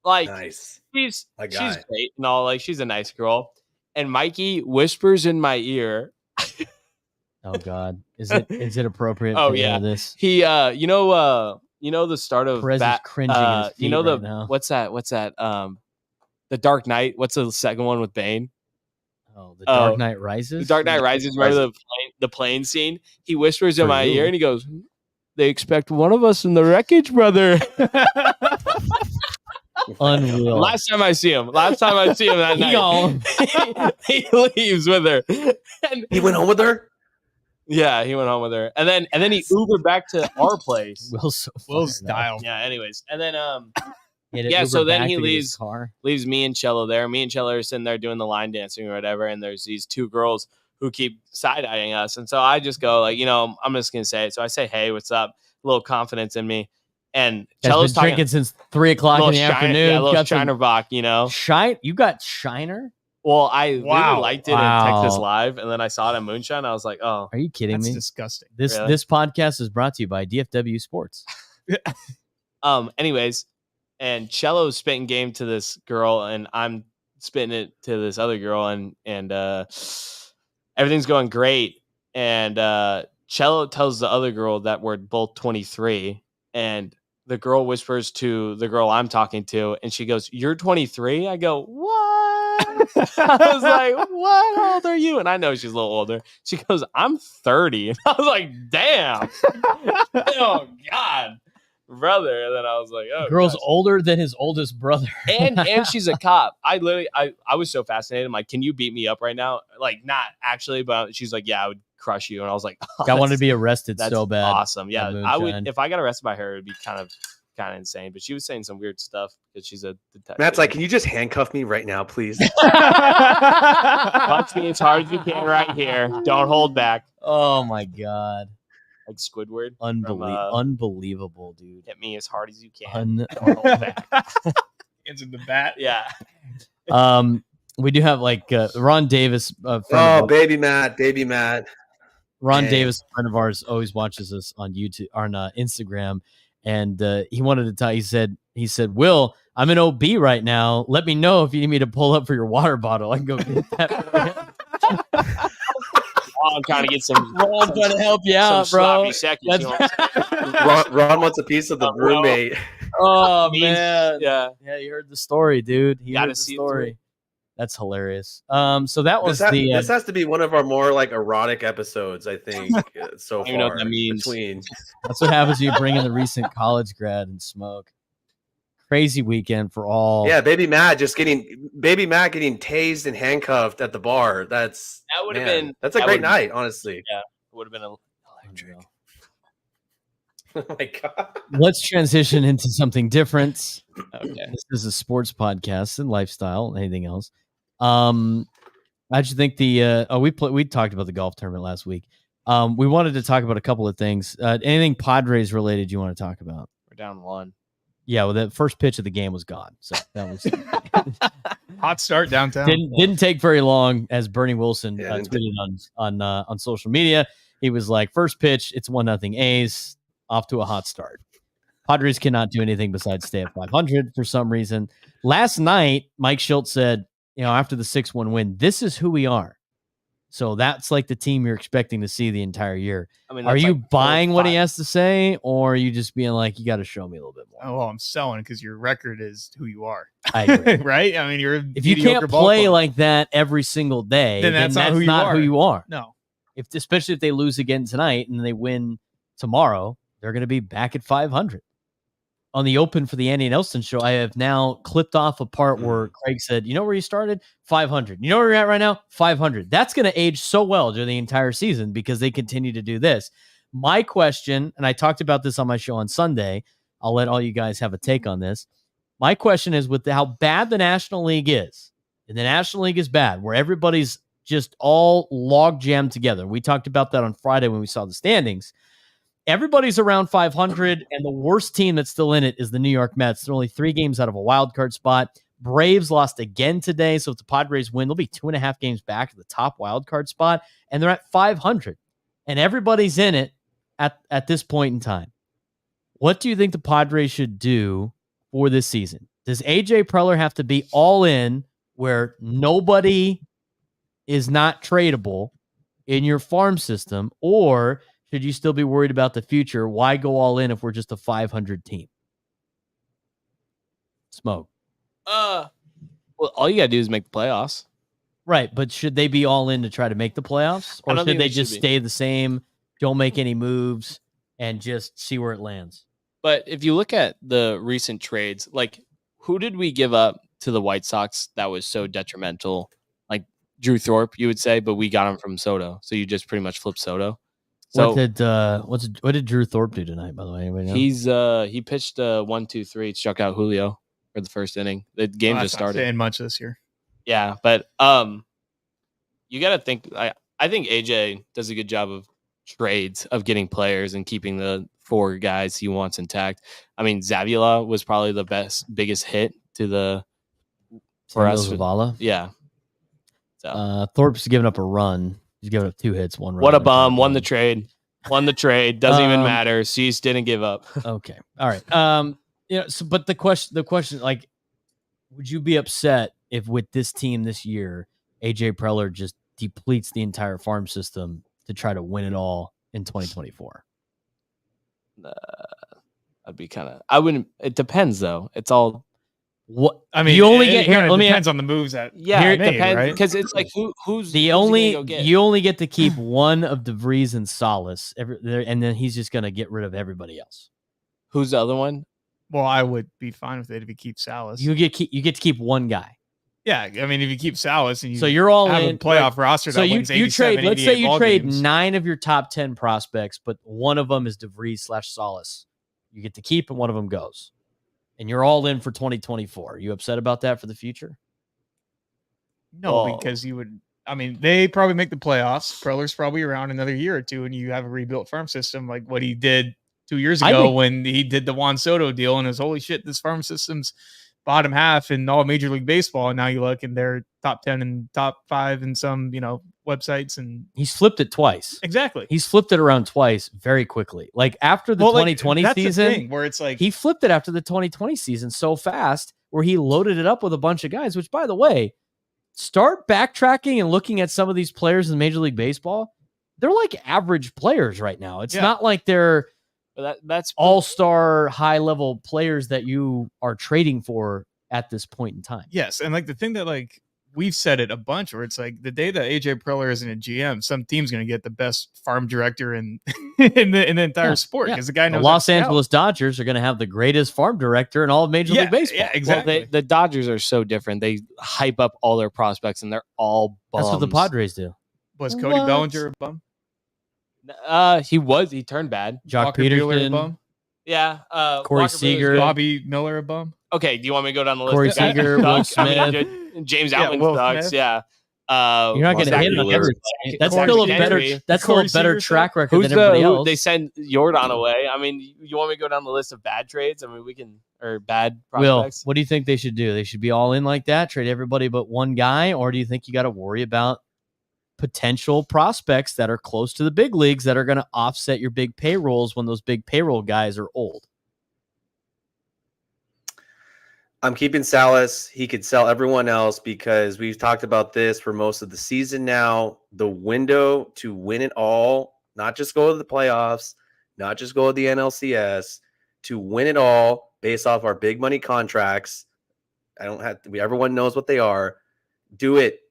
Nice. she's My guy. great and all. Like she's a nice girl. And Mikey whispers in my ear Oh God, is it appropriate? Oh to yeah, air this. he the start of Perez is cringing at his feet right now. what's that? The Dark Knight. What's the second one with Bane? Oh, the Dark Knight Rises. The Dark Knight Rises. Remember the plane scene? He whispers in my ear and he goes, "They expect one of us in the wreckage, brother." Unreal. Last time I see him that night, he leaves with her. And He went home with her. yeah, he went home with her, and then he Ubered back to our place. Will's style. Yeah. Anyways, and then Yeah. So then he leaves me and Cello there. Me and Cello are sitting there doing the line dancing or whatever, and there's these two girls who keep side-eyeing us, and so I just go like, I'm just gonna say it. So I say, "Hey, what's up?" A little confidence in me, and Cello's been drinking since 3 o'clock in the afternoon. Yeah, a little Shiner Bach, Shine? You got Shiner? Well, I really liked it in Texas Wow. Live, and then I saw it at Moonshine. I was like, "Oh, Are you kidding That's me? disgusting. This Really? this podcast is brought to you by DFW Sports. Anyways, and Cello's spitting game to this girl, and I'm spitting it to this other girl, and everything's going great. And Cello tells the other girl that we're both 23, and the girl whispers to the girl I'm talking to, and she goes, "You're 23?" I go, "What?" I was like, "What? How old are you?" And I know she's a little older. She goes, "I'm 30." And I was like, "Damn." Oh God, brother. And then I was like, "Oh, The girl's gosh. older than his oldest brother. and she's a cop." I was so fascinated. I'm like, "Can you beat me up right now?" Like, not actually, but she's like, "Yeah, I would crush you." And I was like, I wanted to be arrested that's so bad. awesome. Yeah, at I would. Moonshine. If I got arrested by her, it would be kind of insane. But she was saying some weird stuff because she's a detective. Matt's like, "Can you just handcuff me right now, please?" Punch me as hard as you can right here. Don't hold back. Oh my God. Like Squidward. Unbelievable, dude. Hit me as hard as you can. Don't hold back. Hands in the bat. Yeah. We do have like Ron Davis. Baby Matt. Ron Dang. Davis, a friend of ours, always watches us on YouTube, on Instagram, and he wanted to tell. He said, "Will, I'm in OB right now. Let me know if you need me to pull up for your water bottle. I can go get that for you." I'm trying to get some. I'm trying to help you out, bro. Seconds, you know what I'm saying? Ron wants a piece of the roommate. Oh Means- man, Yeah. you heard the story, dude. You Gotta heard the see it story. That's hilarious. So that was This has to be one of our more like erotic episodes, I think, so I don't even know far. what that means. Between That's what happens when you bring in the recent college grad and smoke. Crazy weekend for all. yeah, baby Matt getting tased and handcuffed at the bar. That would have been. That's a that great would've- night, honestly. Yeah, it would have been electric. Oh my God. Let's transition into something different. Okay. This is a sports podcast and lifestyle. Anything else? I just think we talked about the golf tournament last week. We wanted to talk about a couple of things. Anything Padres related you want to talk about? We're down 1. Yeah, well, the first pitch of the game was gone, so that was Hot start downtown. didn't take very long. As Bernie Wilson Yeah, tweeted on social media, he was like, "First pitch, it's 1-0 A's, off to a hot start." Padres cannot do anything besides stay at 500 for some reason. Last night, Mike Schultz said, after the 6-1 win, this is who we are. So that's like the team you're expecting to see the entire year. I mean, Are that's you like buying what he 4-5. has to say, or are you just being like, you got to show me a little bit more? Oh, well, I'm selling because your record is who you are, I agree. right? I mean, you're a If you mediocre can't ball play club. like that every single day, Then that's not who you are. are. No, Especially if they lose again tonight and they win tomorrow, they're going to be back at 500. On the Open for the Andy Nelson show, I have now clipped off a part where Craig said, "You know where you started? 500. You know where you're at right now? 500." That's going to age so well during the entire season because they continue to do this. My question, and I talked about this on my show on Sunday, I'll let all you guys have a take on this. My question is, with how bad the National League is, and the National League is bad, where everybody's just all log jammed together. We talked about that on Friday when we saw the standings. Everybody's around 500, and the worst team that's still in it is the New York Mets. They're only 3 games out of a wild card spot. Braves lost again today, so if the Padres win, they'll be 2.5 games back to the top wild card spot, and they're at 500. And everybody's in it at this point in time. What do you think the Padres should do for this season? Does AJ Preller have to be all in where nobody is not tradable? in your farm system, or should you still be worried about the future? Why go all in if we're just a 500 team? Smoke. Well, all you gotta do is make the playoffs. Right, but should they be all in to try to make the playoffs, or should they just stay the same, don't make any moves, and just see where it lands? But if you look at the recent trades, like who did we give up to the White Sox that was so detrimental? Like Drew Thorpe, you would say, but we got him from Soto, so you just pretty much flip Soto. So what did Drew Thorpe do tonight? By the way, anybody know? He pitched 1-2-3, struck out Julio for the first inning. The game just started. Not saying much this year. Yeah, but you got to think. I think AJ does a good job of trades, of getting players and keeping the 4 guys he wants intact. I mean, Zavila was probably the biggest hit to the for us. Zavala. Yeah. So Thorpe's given up a run. He's given up 2 hits, 1 run. What a bum! Won the trade. Doesn't even matter. Cease didn't give up. Okay. All right. But the question, like, would you be upset if with this team this year, AJ Preller just depletes the entire farm system to try to win it all in 2024? I'd be I wouldn't. It depends though. It's all. What I mean, you only get here. Let me depends on the moves that it depends, right? Because it's like who's the only you only get to keep one of DeVries and Salas, and then he's just going to get rid of everybody else. Who's the other one? Well, I would be fine with it if you keep Salas. You get to keep one guy. Yeah, I mean, if you keep Salas and you're all have in a playoff roster, so that wins 87, trade. Let's say you trade games. 9 of your top 10 prospects, but one of them is DeVries/Salas. You get to keep, and one of them goes, and you're all in for 2024. Are you upset about that for the future? No, because you would. I mean, they probably make the playoffs. Preller's probably around another year or two, and you have a rebuilt farm system like what he did 2 years ago when he did the Juan Soto deal, and it was holy shit, this farm system's bottom half in all Major League Baseball. And now you look and they're top 10 and top 5 in some, websites, and he's flipped it twice. Exactly. He's flipped it around twice very quickly. Like after the 2020 season, the thing where it's like he flipped it after the 2020 season so fast where he loaded it up with a bunch of guys, which by the way, start backtracking and looking at some of these players in Major League Baseball. They're like average players right now. It's not like they're that's all-star high-level players that you are trading for at this point in time. Yes, and like the thing that like we've said it a bunch where it's like the day that AJ Preller isn't a GM, some team's going to get the best farm director in the entire sport because the guy knows. The Los Angeles Dodgers are going to have the greatest farm director in all of Major League Baseball. Yeah, exactly. Well, the Dodgers are so different. They hype up all their prospects and they're all bums. That's what the Padres do. Was Cody Bellinger a bum? He turned bad. Jock Walker Peterson, Buehler a bum? Yeah. Corey Walker Seager, Bobby Miller a bum? Okay, do you want me to go down the list? Corey Seager, Will Smith, James Outman sucks. Yeah. You're not going to hit on everybody. That's still a better. That's still a better track record than everybody else. They send Jordan away. I mean, you want me to go down the list of bad trades? I mean, we can or bad prospects. Will, what do you think they should do? They should be all in like that, trade everybody but one guy, or do you think you got to worry about potential prospects that are close to the big leagues that are going to offset your big payrolls when those big payroll guys are old? I'm keeping Salas. He could sell everyone else because we've talked about this for most of the season now. The window to win it all, not just go to the playoffs, not just go to the NLCS, to win it all based off our big money contracts. Everyone knows what they are. Do it.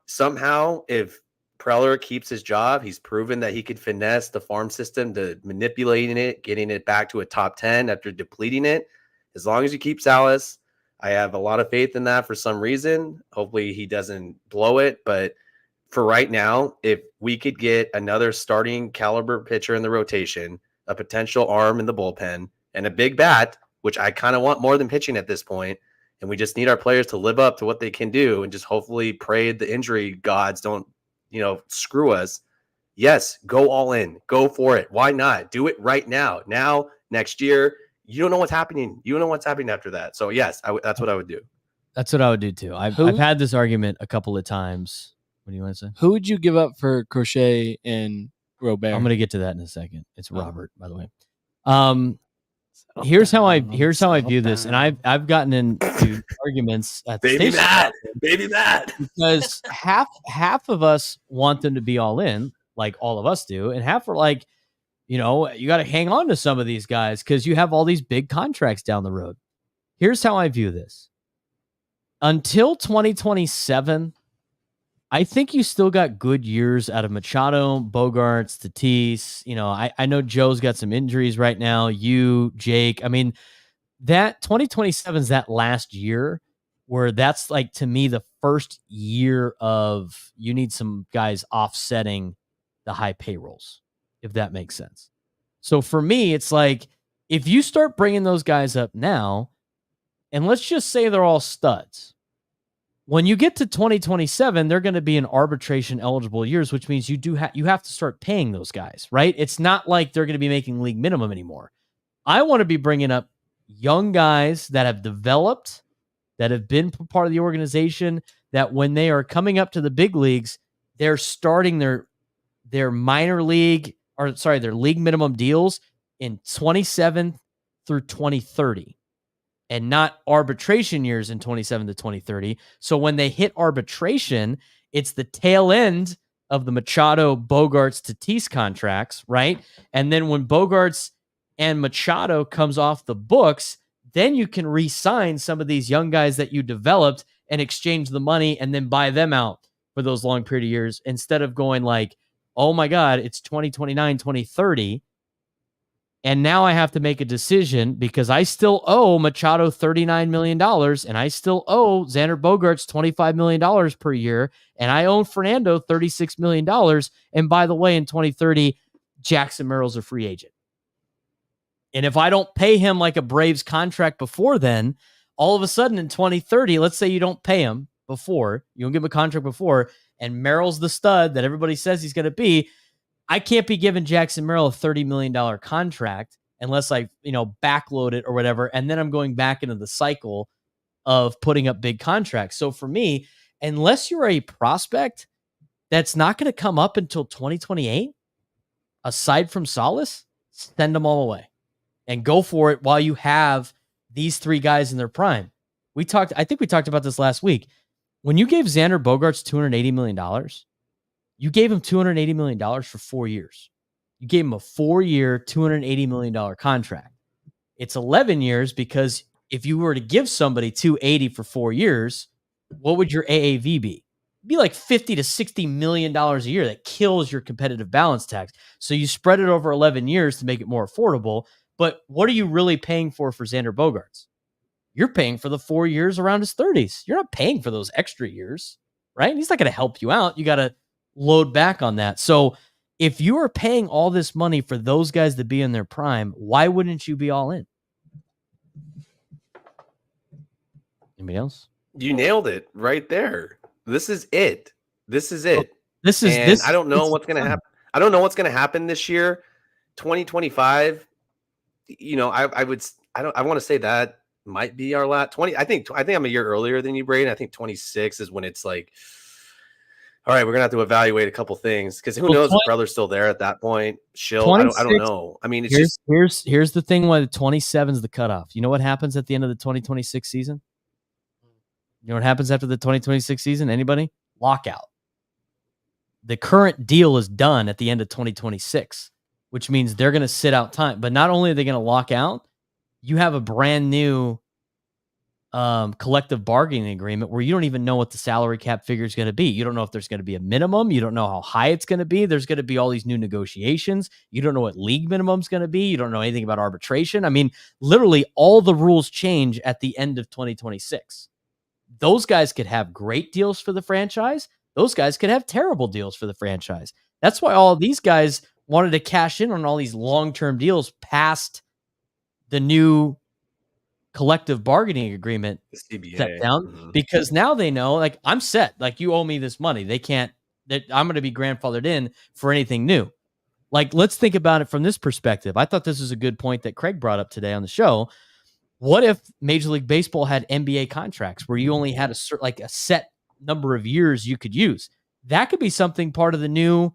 Somehow, if Preller keeps his job, he's proven that he could finesse the farm system to manipulating it, getting it back to a top 10 after depleting it. As long as you keep Salas, I have a lot of faith in that for some reason. Hopefully he doesn't blow it. But for right now, if we could get another starting caliber pitcher in the rotation, a potential arm in the bullpen, and a big bat, which I kind of want more than pitching at this point, and we just need our players to live up to what they can do and just hopefully pray the injury gods don't, screw us. Yes, go all in. Go for it. Why not? Do it right now. Now, next year, you don't know what's happening. You don't know what's happening after that. So, yes, that's what I would do. That's what I would do, too. I've had this argument a couple of times. What do you want to say? Who would you give up for Crochet and Robert? I'm going to get to that in a second. It's Robert, by the way. Here's how I view this, and I've gotten into arguments at the station. Baby Matt. Because half of us want them to be all in, like all of us do, and half are like, you got to hang on to some of these guys because you have all these big contracts down the road. Here's how I view this. Until 2027, I think you still got good years out of Machado, Bogarts, Tatis. I know Joe's got some injuries right now. You, Jake. I mean, that 2027 is that last year where that's like, to me, the first year of you need some guys offsetting the high payrolls, if that makes sense. So for me, it's like, if you start bringing those guys up now, and let's just say they're all studs, when you get to 2027, they're going to be in arbitration eligible years, which means you have to start paying those guys, right? It's not like they're going to be making league minimum anymore. I want to be bringing up young guys that have developed, that have been part of the organization, that when they are coming up to the big leagues, they're starting their minor league, their league minimum deals in 27 through 2030. And not arbitration years in 27 to 2030. So when they hit arbitration, it's the tail end of the Machado, Bogarts, Tatis contracts, right? And then when Bogarts and Machado comes off the books, then you can re-sign some of these young guys that you developed and exchange the money and then buy them out for those long period of years, instead of going like, oh my God, it's 2029, 2030. And now I have to make a decision because I still owe Machado $39 million and I still owe Xander Bogaerts $25 million per year. And I owe Fernando $36 million. And by the way, in 2030, Jackson Merrill's a free agent. And if I don't pay him like a Braves contract before then, all of a sudden in 2030, let's say you don't pay him before, you don't give him a contract before, and Merrill's the stud that everybody says he's going to be, I can't be giving Jackson Merrill a $30 million contract unless I, backload it or whatever. And then I'm going back into the cycle of putting up big contracts. So for me, unless you're a prospect that's not going to come up until 2028, aside from Salas, send them all away and go for it while you have these three guys in their prime. I think we talked about this last week. When you gave Xander Bogaerts $280 million, you gave him $280 million for 4 years. You gave him a 4-year, $280 million contract. It's 11 years because if you were to give somebody $280 for 4 years, what would your AAV be? It'd be like $50 to $60 million a year. That kills your competitive balance tax. So you spread it over 11 years to make it more affordable. But what are you really paying for Xander Bogaerts? You're paying for the 4 years around his 30s. You're not paying for those extra years, right? He's not going to help you out. You got to load back on that. So if you are paying all this money for those guys to be in their prime, why wouldn't you be all in? Anybody else? You nailed it right there. This is it. I don't know what's going to happen. I don't know what's going to happen this year. 2025, I want to say that might be our last 20. I think I'm a year earlier than you, Braden. I think 26 is when it's like, all right, we're gonna have to evaluate a couple things because who knows if brother's still there at that point. I don't know. I mean, here's the thing: why the 27 is the cutoff. You know what happens at the end of the 2026 season? You know what happens after the 2026 season? Anybody? Lockout. The current deal is done at the end of 2026, which means they're going to sit out time. But not only are they going to lock out, you have a brand new collective bargaining agreement where you don't even know what the salary cap figure is going to be. You don't know if there's going to be a minimum. You don't know how high it's going to be. There's going to be all these new negotiations. You don't know what league minimum is going to be. You don't know anything about arbitration. I mean, literally all the rules change at the end of 2026. Those guys could have great deals for the franchise. Those guys could have terrible deals for the franchise. That's why all of these guys wanted to cash in on all these long-term deals past the new collective bargaining agreement set down, because now they know, like, I'm set. Like, you owe me this money. I'm going to be grandfathered in for anything new. Like, let's think about it from this perspective. I thought this was a good point that Craig brought up today on the show. What if Major League Baseball had NBA contracts where you only had a set number of years you could use? That could be something part of the new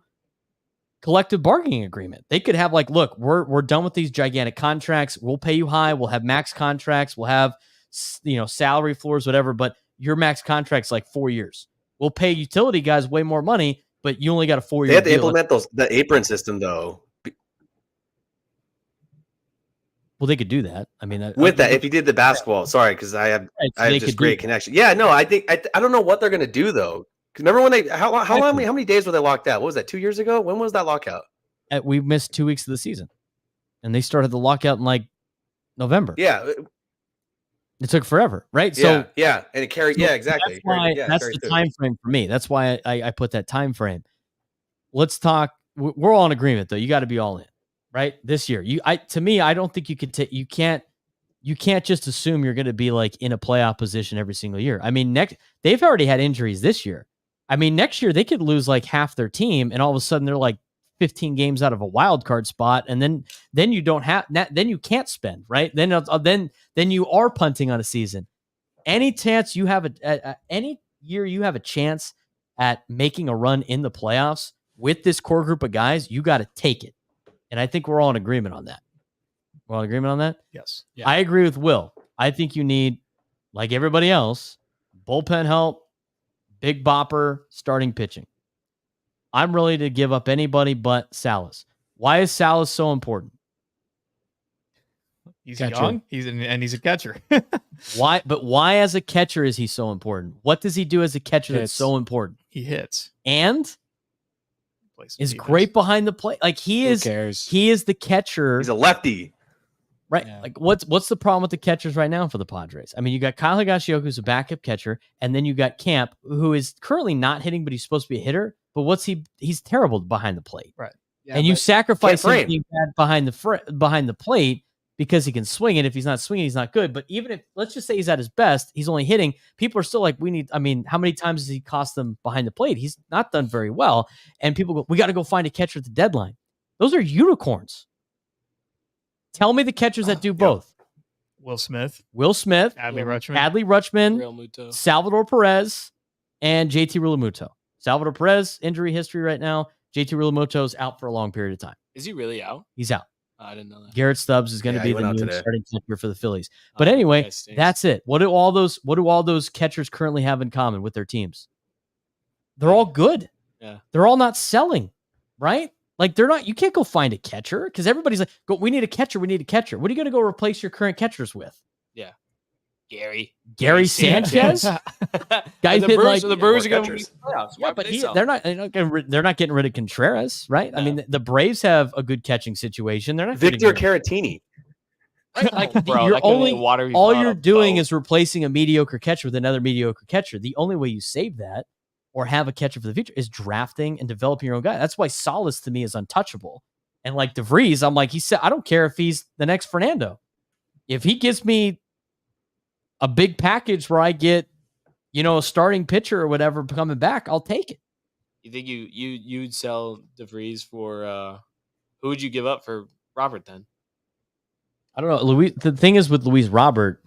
collective bargaining agreement. They could have like, look, we're done with these gigantic contracts. We'll pay you high. We'll have max contracts. We'll have, salary floors, whatever, but your max contract's like 4 years. We'll pay utility guys way more money, but you only got a 4 year. They have to implement the apron system though. Well, they could do that. I mean, if you did the basketball, sorry, because I have just great connection. Yeah, no, I think I don't know what they're gonna do though. Because remember when how many days were they locked out? What was that? 2 years ago? When was that lockout? We missed 2 weeks of the season, and they started the lockout in like November. Yeah, it took forever, right? And it carried. Yeah, exactly. That's why that's the time frame for me. That's why I put that time frame. Let's talk. We're all in agreement though. You got to be all in, right? This year, to me, I don't think you could take. You can't just assume you're going to be like in a playoff position every single year. I mean, they've already had injuries this year. I mean, next year they could lose like half their team, and all of a sudden they're like 15 games out of a wild card spot, and then you don't have that. Then you can't spend, right? Then you are punting on a season. Any chance you have any year you have a chance at making a run in the playoffs with this core group of guys, you got to take it. And I think we're all in agreement on that. We're all in agreement on that. Yes. Yeah. I agree with Will. I think you need, like everybody else, bullpen help. Big bopper, starting pitching. I'm ready to give up anybody but Salas. Why is Salas so important? He's young. He's a catcher. Why? But why, as a catcher, is he so important? What does he do as a catcher that's so important? He hits and is great behind the plate. Like he is the catcher. He's a lefty. Right. Yeah. Like what's the problem with the catchers right now for the Padres? I mean, you got Kyle Higashioka, who's a backup catcher, and then you got Camp, who is currently not hitting, but he's supposed to be a hitter. But he's terrible behind the plate. Right. Yeah, and you sacrifice him being bad behind the plate because he can swing it. If he's not swinging, he's not good. But even if, let's just say he's at his best, he's only hitting, people are still like, how many times has he cost them behind the plate? He's not done very well. And people go, we got to go find a catcher at the deadline. Those are unicorns. Tell me the catchers that do both. Will Smith, Adley Rutschman, Salvador Perez, and JT Realmuto. Salvador Perez, injury history right now. JT Realmuto's out for a long period of time. Is he really out? He's out. I didn't know that. Garrett Stubbs is going to be the new starting catcher for the Phillies. But anyway, that's it. What do all those catchers currently have in common with their teams? They're all good. Yeah. They're all not selling, right? Like they're not, you can't go find a catcher because everybody's like, we need a catcher. What are you going to go replace your current catchers with? Yeah. Gary Sanchez? Guys, the Brewers are going to be playoffs. Yeah, but they're not getting rid of Contreras, right? No. I mean, the Braves have a good catching situation. They're not Victor Caratini. Right? Like all you're doing is replacing a mediocre catcher with another mediocre catcher. The only way you save that or have a catcher for the future is drafting and developing your own guy. That's why Salas to me is untouchable. And like DeVries, I'm like, I don't care if he's the next Fernando. If he gives me a big package where I get, a starting pitcher or whatever coming back, I'll take it. You think you'd sell DeVries for who would you give up for Robert then? I don't know. The thing is with Luis Robert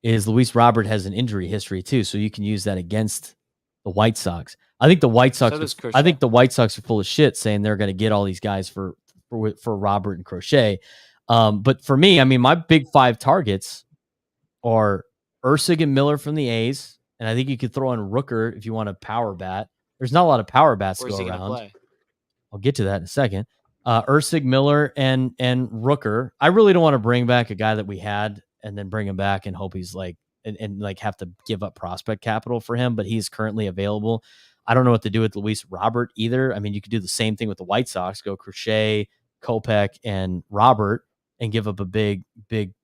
has an injury history too, so you can use that against the White Sox. I think the White Sox are full of shit saying they're going to get all these guys for Robert and Crochet. But for me, I mean, my big 5 targets are Ursig and Miller from the A's, and I think you could throw in Rooker if you want a power bat. There's not a lot of power bats to go around. I'll get to that in a second. Ursig, Miller, and Rooker. I really don't want to bring back a guy that we had and then bring him back and hope he's like and have to give up prospect capital for him, but he's currently available. I don't know what to do with Luis Robert either. I mean, you could do the same thing with the White Sox, go Crochet, Kopech, and Robert, and give up a big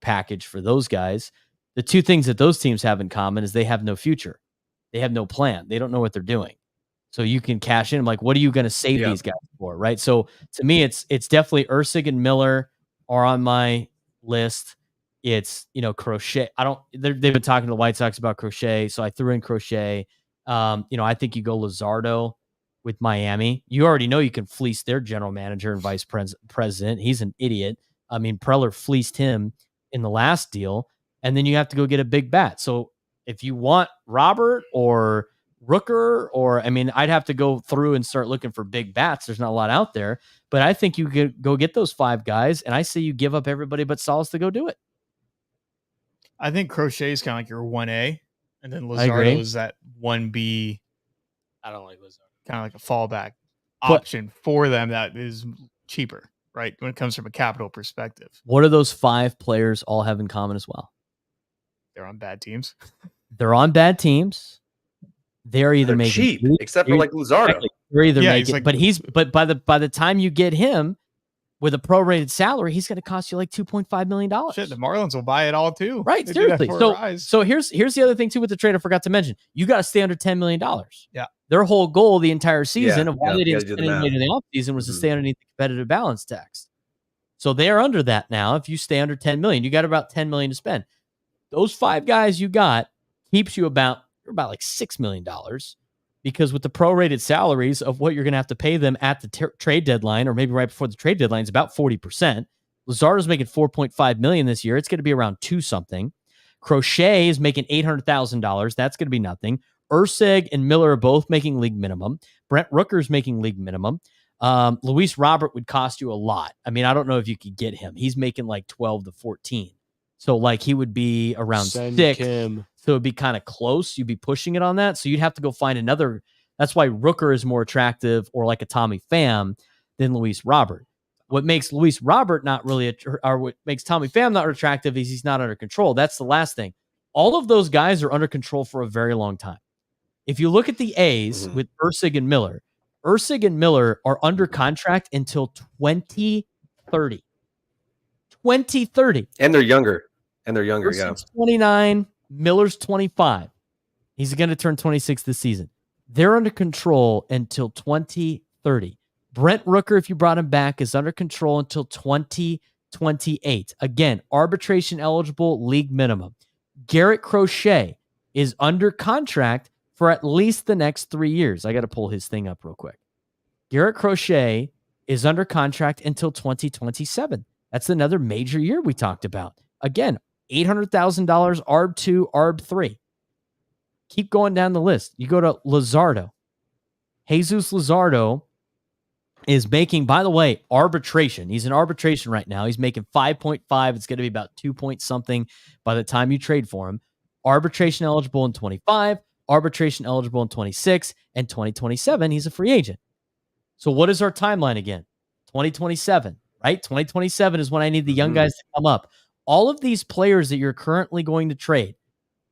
package for those guys. The two things that those teams have in common is they have no future. They have no plan. They don't know what they're doing. So you can cash in. Like, what are you going to save these guys for, right? So to me, it's definitely Ursig and Miller are on my list. It's, Crochet. They've been talking to the White Sox about Crochet, so I threw in Crochet. I think you go Luzardo with Miami. You already know you can fleece their general manager and vice president. He's an idiot. I mean, Preller fleeced him in the last deal, and then you have to go get a big bat. So if you want Robert or Rooker, I'd have to go through and start looking for big bats. There's not a lot out there, but I think you could go get those 5 guys, and I say you give up everybody but Salas to go do it. I think Crochet is kind of like your 1A, And then Luzardo is that 1B. I don't like Luzardo. Kind of like a fallback option for them that is cheaper, right? When it comes from a capital perspective. What do those 5 players all have in common as well? They're on bad teams. They're on bad teams. They're either They're making cheap, except for like Luzardo. Exactly. They're either making, but by the time you get him with a prorated salary, he's going to cost you like $2.5 million. Shit, the Marlins will buy it all too. Right, seriously. So here's the other thing too with the trade I forgot to mention. You got to stay under $10 million. Yeah. Their whole goal the entire season of why they didn't spend any money in the offseason was to stay underneath the competitive balance tax. So they're under that now. If you stay under 10 million, you got about 10 million to spend. Those 5 guys you got keeps you about like $6 million, because with the prorated salaries of what you're going to have to pay them at the trade deadline, or maybe right before the trade deadline, is about 40%. Luzardo's making $4.5 million this year. It's going to be around 2 something. Crochet is making $800,000. That's going to be nothing. Urseg and Miller are both making league minimum. Brent Rooker's making league minimum. Luis Robert would cost you a lot. I mean, I don't know if you could get him. He's making like 12 to 14. So like he would be around 6. So it'd be kind of close. You'd be pushing it on that. So you'd have to go find another. That's why Rooker is more attractive, or like a Tommy Pham, than Luis Robert. What makes Luis Robert not really, or what makes Tommy Pham not attractive, is he's not under control. That's the last thing. All of those guys are under control for a very long time. If you look at the A's with Ursig and Miller are under contract until 2030. 2030. And they're younger. Ursig's 29. Miller's 25. He's going to turn 26 this season. They're under control until 2030. Brent Rooker, if you brought him back, is under control until 2028. Again, arbitration eligible, league minimum. Garrett Crochet is under contract for at least the next 3 years. I got to pull his thing up real quick. Garrett Crochet is under contract until 2027. That's another major year we talked about. Again, $800,000 ARB 2, ARB 3. Keep going down the list. You go to Luzardo. Jesus Luzardo is making, by the way, arbitration. He's in arbitration right now. He's making 5.5. It's going to be about 2 point something by the time you trade for him. Arbitration eligible in 25, arbitration eligible in 26, and 2027, he's a free agent. So what is our timeline again? 2027, right? 2027 is when I need the young guys to come up. All of these players that you're currently going to trade,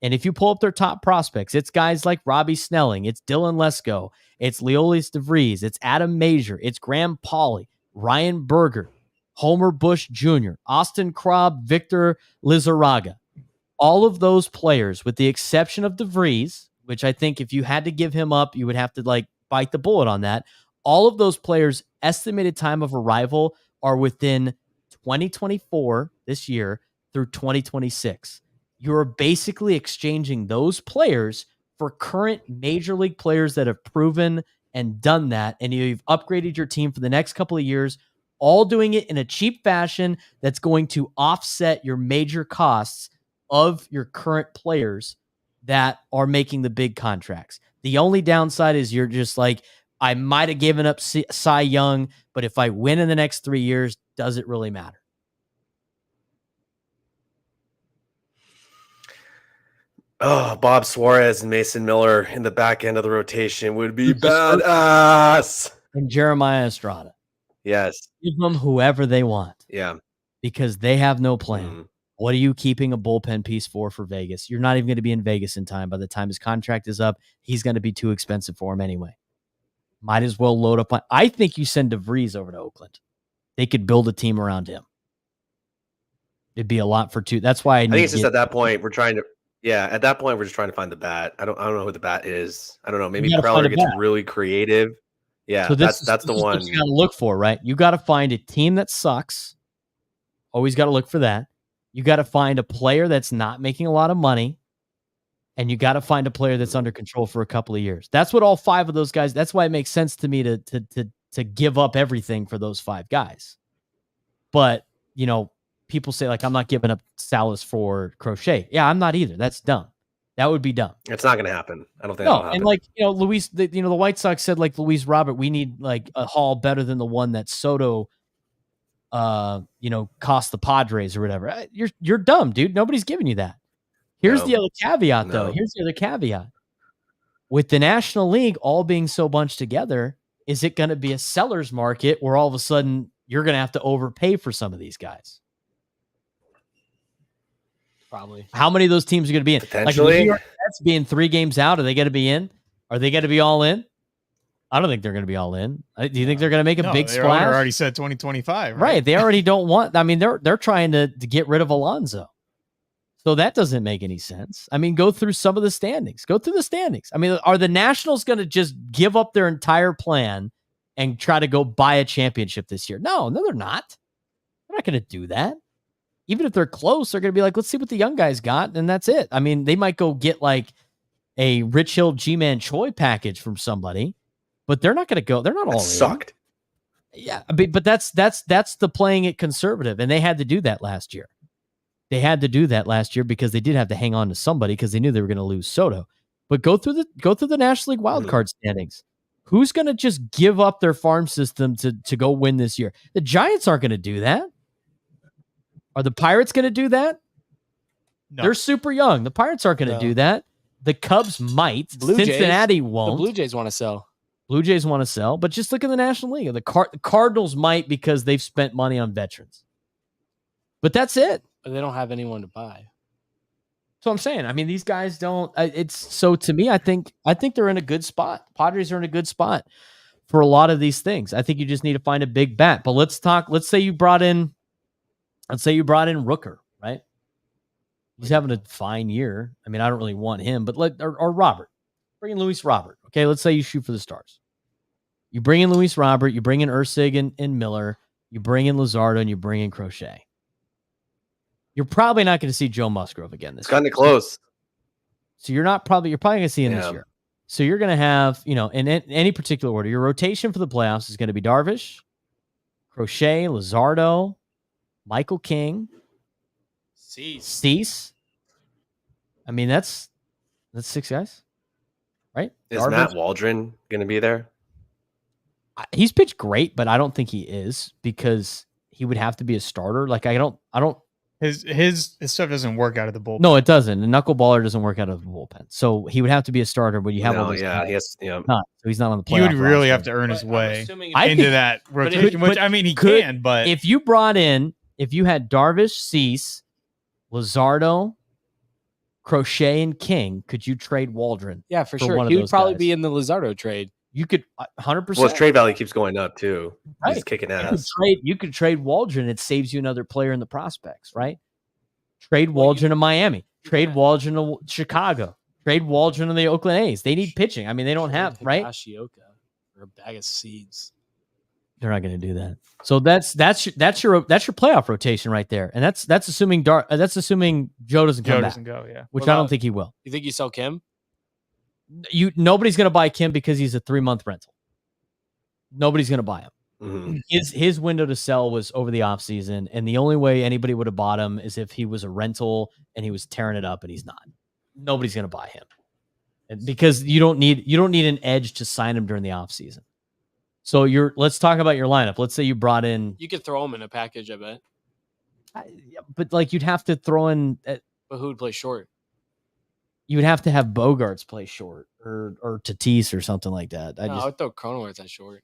and if you pull up their top prospects, it's guys like Robbie Snelling, it's Dylan Lesko, it's Leolis DeVries, it's Adam Major, it's Graham Pauley, Ryan Berger, Homer Bush Jr., Austin Krob, Victor Lizarraga. All of those players, with the exception of DeVries, which I think if you had to give him up, you would have to like bite the bullet on that. All of those players' estimated time of arrival are within 2024, this year, through 2026. You're basically exchanging those players for current major league players that have proven and done that, and you've upgraded your team for the next couple of years, all doing it in a cheap fashion that's going to offset your major costs of your current players that are making the big contracts. The only downside is you're just like, I might have given up Cy Young, but if I win in the next 3 years, does it really matter? Oh, Bob Suarez and Mason Miller in the back end of the rotation would be badass. And Jeremiah Estrada. Yes. Give them whoever they want. Yeah. Because they have no plan. What are you keeping a bullpen piece for Vegas? You're not even going to be in Vegas in time. By the time his contract is up, he's going to be too expensive for him anyway. Might as well load up on. I think you send DeVries over to Oakland. They could build a team around him. It'd be a lot for 2. That's why I think it's just at that point we're trying to. Yeah, at that point we're just trying to find the bat. I don't know who the bat is. I don't know. Maybe Preller gets really creative. Yeah, so that's the one you got to look for, right? You got to find a team that sucks. Always got to look for that. You got to find a player that's not making a lot of money, and you got to find a player that's under control for a couple of years. That's what all 5 of those guys. That's why it makes sense to me to give up everything for those 5 guys. But you know, people say like, I'm not giving up Salas for Crochet. Yeah, I'm not either. That's dumb. That would be dumb. It's not going to happen. I don't think that'll happen. And like, you know, the White Sox said like Luis Robert, we need like a haul better than the one that Soto, cost the Padres or whatever. You're dumb, dude. Nobody's giving you that. Here's No. the other caveat, though. No. Here's the other caveat. With the National League all being so bunched together, is it going to be a seller's market where all of a sudden you're going to have to overpay for some of these guys? Probably. How many of those teams are going to be in? Potentially. Like the New York Mets being 3 games out, are they going to be in? Are they going to be all in? I don't think they're going to be all in. Do you think they're going to make a big splash? They already said 2025, right? They already don't want. I mean, they're trying to get rid of Alonso, so that doesn't make any sense. I mean, go through some of the standings. Go through the standings. I mean, are the Nationals going to just give up their entire plan and try to go buy a championship this year? No, they're not. They're not going to do that. Even if they're close, they're going to be like, let's see what the young guys got, and that's it. I mean, they might go get like a Rich Hill G-Man Choi package from somebody, but they're not going to go. They're not all sucked. Yeah, but that's the playing it conservative, and they had to do that last year. They had to do that last year because they did have to hang on to somebody because they knew they were going to lose Soto. But go through the National League wildcard standings. Who's going to just give up their farm system to go win this year? The Giants aren't going to do that. Are the Pirates going to do that? No. They're super young. The Pirates aren't going to do that. The Cubs might. Cincinnati won't. The Blue Jays want to sell. Blue Jays want to sell, but just look at the National League. The Cardinals might because they've spent money on veterans. But that's it. But they don't have anyone to buy. So I'm saying, I mean, these guys don't. It's so to me, I think they're in a good spot. Padres are in a good spot for a lot of these things. I think you just need to find a big bat. But let's say you brought in Rooker, right? He's having a fine year. I mean, I don't really want him, but or Robert. Bring in Luis Robert. Okay, let's say you shoot for the stars. You bring in Luis Robert, you bring in Ursig and Miller, you bring in Luzardo, and you bring in Crochet. You're probably not going to see Joe Musgrove again this year. It's kind of close. So you're probably going to see him this year. So you're going to have, in any particular order, your rotation for the playoffs is going to be Darvish, Crochet, Luzardo, Michael King, Cease. I mean, that's 6 guys, right? Is Darvish. Matt Waldron going to be there? He's pitched great, but I don't think he is because he would have to be a starter. Like I don't. His stuff doesn't work out of the bullpen. No, it doesn't. The knuckleballer doesn't work out of the bullpen. So he would have to be a starter, but you have all those guys. So he's not on the playoff. He would really roster. have to earn his way into that rotation, which I mean, he can, but if you had Darvish, Cease, Luzardo, Crochet, and King, could you trade Waldron? Yeah, for sure. He would probably be in the Luzardo trade. You could 100%. Well, his trade value keeps going up too. Right. He's kicking ass. You could trade Waldron. It saves you another player in the prospects, right? Trade Waldron to Miami. Trade Waldron to Chicago. Trade Waldron to the Oakland A's. They need pitching. I mean, they don't have right. Ashioka or a bag of seeds. They're not going to do that. So that's your playoff rotation right there, and that's assuming Joe doesn't come back. Go, yeah. Which I don't think he will. You think you sell Kim? Nobody's going to buy Kim because he's a 3-month rental. Nobody's going to buy him. Mm-hmm. His window to sell was over the offseason, and the only way anybody would have bought him is if he was a rental and he was tearing it up, and he's not. Nobody's going to buy him. And because you don't need an edge to sign him during the offseason. So let's talk about your lineup. Let's say you brought in. You could throw him in a package, I bet. But like you'd have to throw in. But who would play short? You would have to have Bogarts play short or Tatis or something like that. I would throw Cronenworth at short.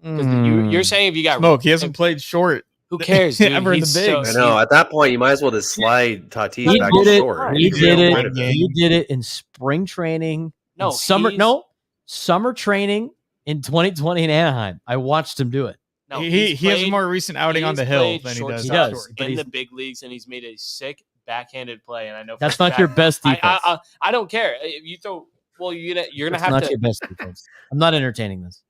You're saying if you got Smoke, he hasn't played short. Who cares, dude? Ever in the bigs. I know. At that point, you might as well just slide Tatis back to short. He did it in spring training. Summer training in 2020 in Anaheim. I watched him do it. No, he has a more recent outing on the hill than he does. He does in the big leagues, and he's made a sick backhanded play. And I know that's not your best defense. I don't care if you throw. Well, you're gonna have not to. Your best defense. I'm not entertaining this.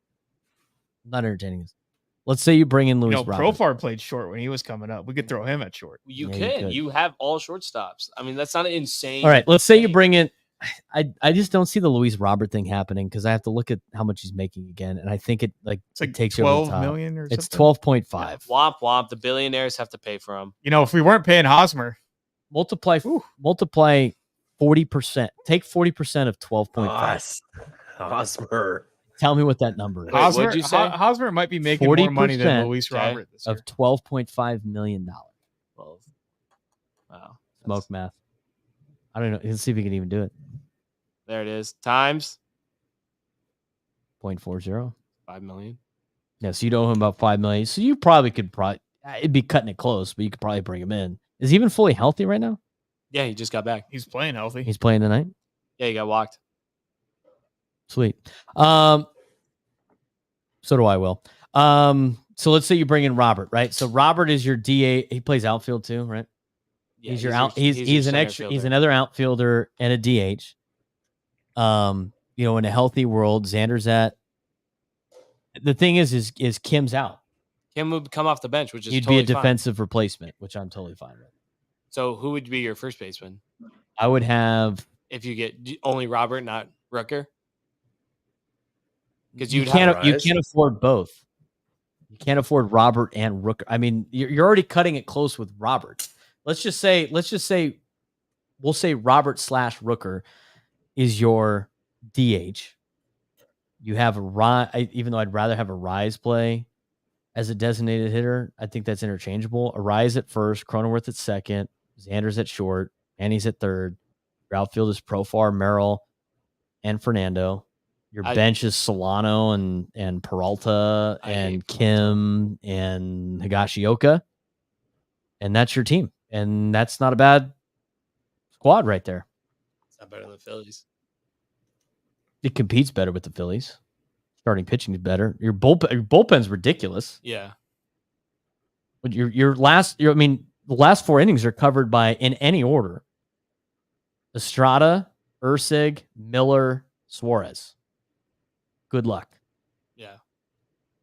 Let's say you bring in Luis Robert. Profar played short when he was coming up. We could throw him at short. You could. You have all shortstops. I mean, that's not insane. All right. Let's say you bring in. I just don't see the Luis Robert thing happening because I have to look at how much he's making again, and I think it takes 12 million or something. It's 12.5. Womp womp. The billionaires have to pay for him. If we weren't paying Hosmer, multiply 40%. Take 40% of 12.5. Hosmer. Tell me what that number is. What'd you say? Hosmer might be making more money than Luis Robert this year. Of $12.5 million. 12. Wow. Smoke math. I don't know. Let's see if he can even do it. There it is. Times 0.40. 5 million. Yeah, so you'd owe him about $5 million. So you probably could it'd be cutting it close, but you could probably bring him in. Is he even fully healthy right now? Yeah, he just got back. He's playing healthy. He's playing tonight. Yeah, he got walked. Sweet. So do I, Will. So let's say you bring in Robert, right? So Robert is your DA. He plays outfield too, right? Yeah, he's an extra. fielder. He's another outfielder and a DH. In a healthy world, Xander's at. The thing is Kim's out. Kim would come off the bench, which is You'd totally be a defensive replacement, which I'm totally fine with. So who would be your first baseman? I would have if you get only Robert, not Rooker. Because you can't afford both. You can't afford Robert and Rooker. I mean, you're already cutting it close with Robert. Let's just say we'll say Robert / Rooker is your DH. You have even though I'd rather have a Rise play as a designated hitter. I think that's interchangeable. A Rise at first, Cronenworth at second, Xander's at short, Annie's at third. Your outfield is Profar, Merrill, and Fernando. Your bench is Solano and Peralta and Kim and Higashioka. And that's your team. And that's not a bad squad right there. It's not better than the Phillies. It competes better with the Phillies. Starting pitching is better. Your bullpen's ridiculous. Yeah. But the last 4 innings are covered by, in any order, Estrada, Ursig, Miller, Suarez. Good luck. Yeah.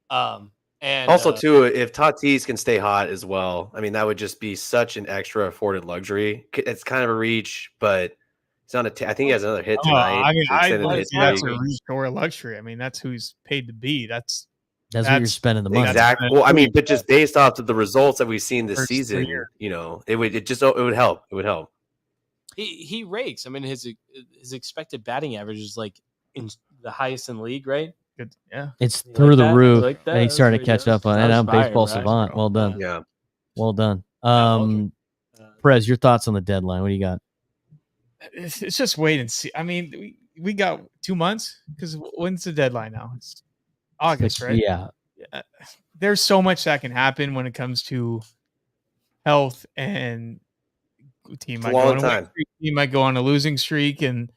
And also too, if Tatis can stay hot as well, I mean, that would just be such an extra afforded luxury. It's kind of a reach, but it's not I think he has another hit tonight. I mean, that's a reach or a luxury. I mean, that's who he's paid to be. That's what you're spending the money. Exactly. Well, I mean, but just based off of the results that we've seen this season, it would help. It would help. He rakes. I mean, his expected batting average is like in the highest in the league, right? Good. Yeah, it's through the roof, and he's starting to catch up on it. I'm baseball savant. Well done. Yeah, well done. Perez, your thoughts on the deadline? What do you got? It's just wait and see. I mean, we got 2 months because when's the deadline now? It's August, right? Yeah. There's so much that can happen when it comes to health, and team might go on a losing streak, and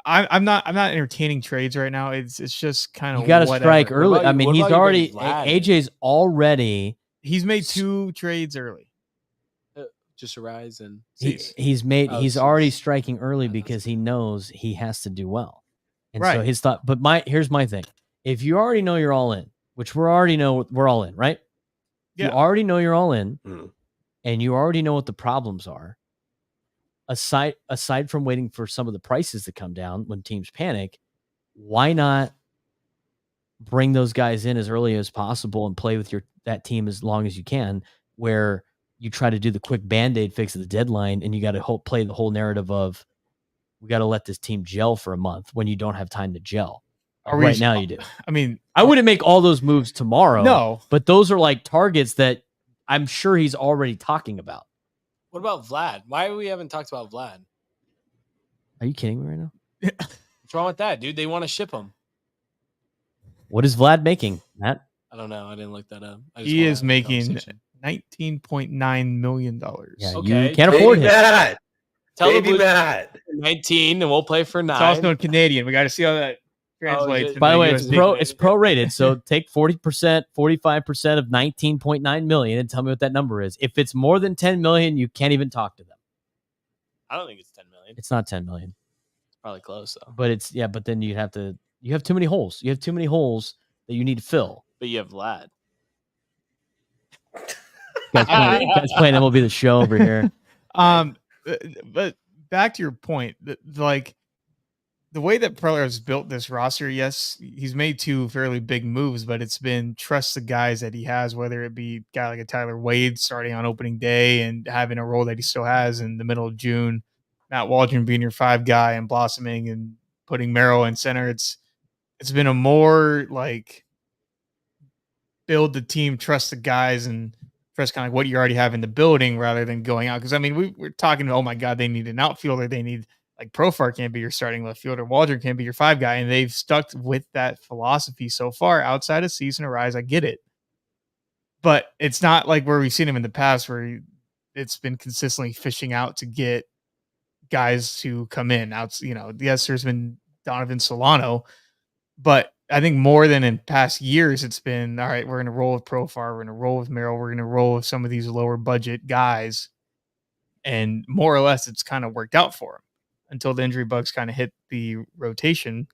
I'm not entertaining trades right now. It's just kind of you got to strike early. I mean, he's already AJ's already. He's made 2 trades early. Just a Rise and he's already striking early because he knows he has to do well, and so his thought. But here's my thing: if you already know you're all in, which we're all in, right? Yeah. You already know you're all in, and you already know what the problems are. Aside from waiting for some of the prices to come down when teams panic, why not bring those guys in as early as possible and play with that team as long as you can, where you try to do the quick Band-Aid fix at the deadline, and you got to play the whole narrative of we got to let this team gel for a month when you don't have time to gel. Right now you do. I mean, I wouldn't make all those moves tomorrow. No. But those are like targets that I'm sure he's already talking about. What about Vlad? Why we haven't talked about Vlad? Are you kidding me right now? What's wrong with that, dude? They want to ship him. What is Vlad making, Matt? I don't know. I didn't look that up. He is making $19.9 million. Yeah, okay. You can't afford it. Tell the Matt 19, and we'll play for 9. It's also in Canadian. We got to see how that translates. By the way, it's prorated. So take 40%, 45% of 19.9 million, and tell me what that number is. If it's more than 10 million, you can't even talk to them. I don't think it's 10 million. It's not 10 million. It's probably close though. But but then you have too many holes. You have too many holes that you need to fill. But you have Vlad. Guys playing MLB The Show over here. But back to your point, like the way that Preller has built this roster, yes, he's made 2 fairly big moves, but it's been trust the guys that he has, whether it be a guy like a Tyler Wade starting on opening day and having a role that he still has in the middle of June, Matt Waldron being your 5 guy and blossoming and putting Merrill in center. It's been a more like build the team, trust the guys, and for us kind of like what you already have in the building rather than going out. Because I mean, we're talking, oh my God, they need an outfielder. They need like Profar can't be your starting left fielder. Waldron can't be your 5 guy. And they've stuck with that philosophy so far outside of Cease and Arise. I get it. But it's not like where we've seen him in the past where it's been consistently fishing out to get guys to come in. Yes, there's been Donovan Solano, but I think more than in past years, it's been, all right, we're going to roll with Profar. We're going to roll with Merrill. We're going to roll with some of these lower budget guys. And more or less, it's kind of worked out for him until the injury bugs kind of hit the rotation.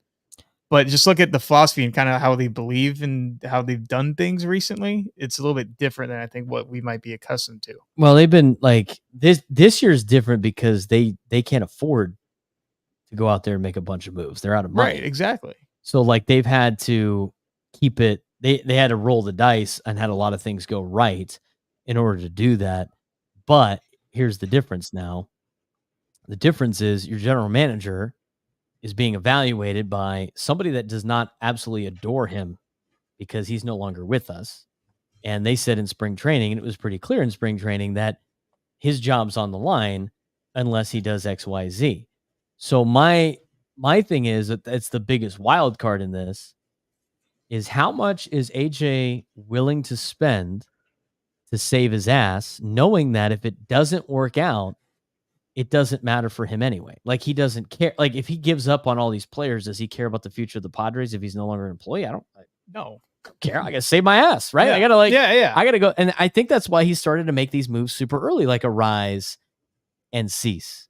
But just look at the philosophy and kind of how they believe and how they've done things recently. It's a little bit different than I think what we might be accustomed to. Well, they've been like this year's different because they can't afford to go out there and make a bunch of moves. They're out of money. Right, exactly. So like they've had to keep it. They had to roll the dice and had a lot of things go right in order to do that. But here's the difference now. The difference is your general manager is being evaluated by somebody that does not absolutely adore him because he's no longer with us. And they said in spring training, and it was pretty clear in spring training, that his job's on the line unless he does X, Y, Z. So my thing is that it's the biggest wild card in this is how much is AJ willing to spend to save his ass, knowing that if it doesn't work out, it doesn't matter for him anyway. Like he doesn't care. Like if he gives up on all these players, does he care about the future of the Padres if he's no longer an employee? I don't care. I gotta save my ass, right? Yeah. I gotta I gotta go. And I think that's why he started to make these moves super early, like Arise and Cease.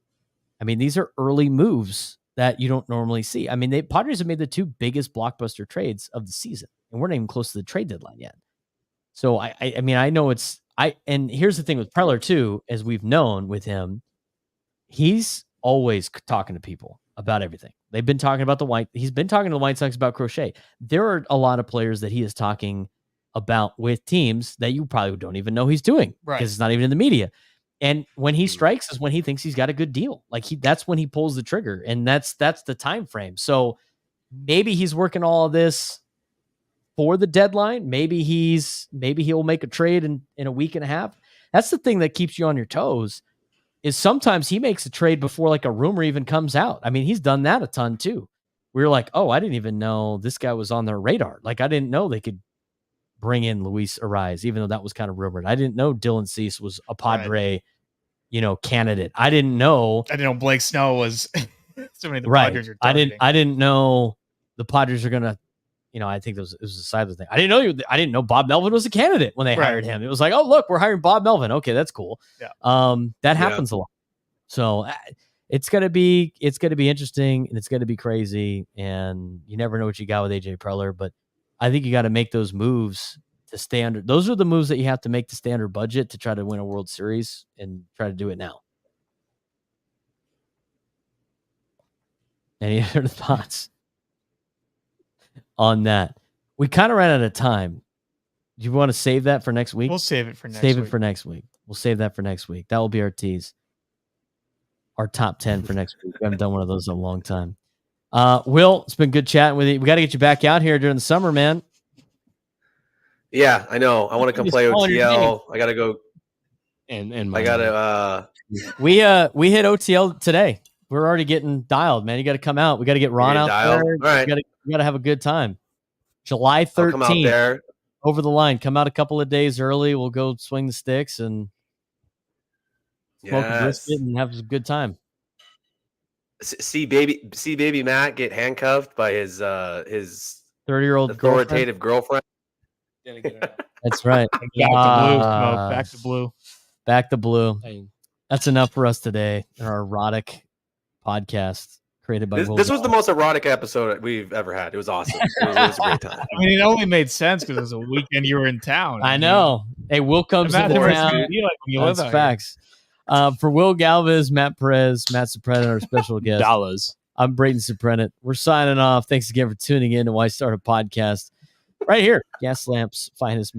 I mean, these are early moves that you don't normally see. I mean, Padres have made the 2 biggest blockbuster trades of the season, and we're not even close to the trade deadline yet. So I mean, I know and here's the thing with Preller too, as we've known with him, he's always talking to people about everything. They've been talking about he's been talking to the White Sox about Crochet. There are a lot of players that he is talking about with teams that you probably don't even know he's doing because it's not even in the media. And when he strikes is when he thinks he's got a good deal. Like that's when he pulls the trigger, and that's the time frame. So maybe he's working all of this for the deadline. Maybe he'll make a trade in a week and a half. That's the thing that keeps you on your toes. Is sometimes he makes a trade before like a rumor even comes out. I mean, he's done that a ton too. We were like, oh, I didn't even know this guy was on their radar. Like I didn't know they could bring in Luis Arise, even though that was kind of rumored. I didn't know Dylan Cease was a Padre, candidate. I didn't know Blake Snell was somebody the Padres are targeting. I didn't know the Padres are gonna. I think it was a side of the thing. I didn't know Bob Melvin was a candidate when they hired him. It was like, oh, look, we're hiring Bob Melvin. Okay, that's cool. Yeah. That happens a lot. So it's gonna be interesting and it's gonna be crazy. And you never know what you got with AJ Preller, but I think you got to make those moves to stay under. Those are the moves that you have to make to stay under budget to try to win a World Series and try to do it now. Any other thoughts on that? We kind of ran out of time. Do you want to save that for next week? We'll save it for next week. Save it for next week. We'll save that for next week. That will be our tease. Our top 10 for next week. We haven't done one of those in a long time. Will, it's been good chatting with you. We got to get you back out here during the summer, man. Yeah, I know. I want to come play OTL. I got to go. And I got to. We hit OTL today. We're already getting dialed, man. You got to come out. We got to get Ron out there. All right. We got to have a good time. July 13th. Come out there. Over the line. Come out a couple of days early. We'll go swing the sticks and smoke a brisket and have a good time. See baby Matt get handcuffed by his 30-year-old authoritative girlfriend. That's right. Back to blue. That's enough for us today in our erotic podcast created by this was the most erotic episode we've ever had. It was awesome. It was a great time. I mean, it only made sense because it was a weekend you were in town. I know. Hey, Will comes into town. That's facts. For Will Glavez, Matt Perez, Matt Suprenant, our special guest. Dollars. I'm Braden Suprenant. We're signing off. Thanks again for tuning in to Why Start a Podcast right here. Gas Lamps, finest.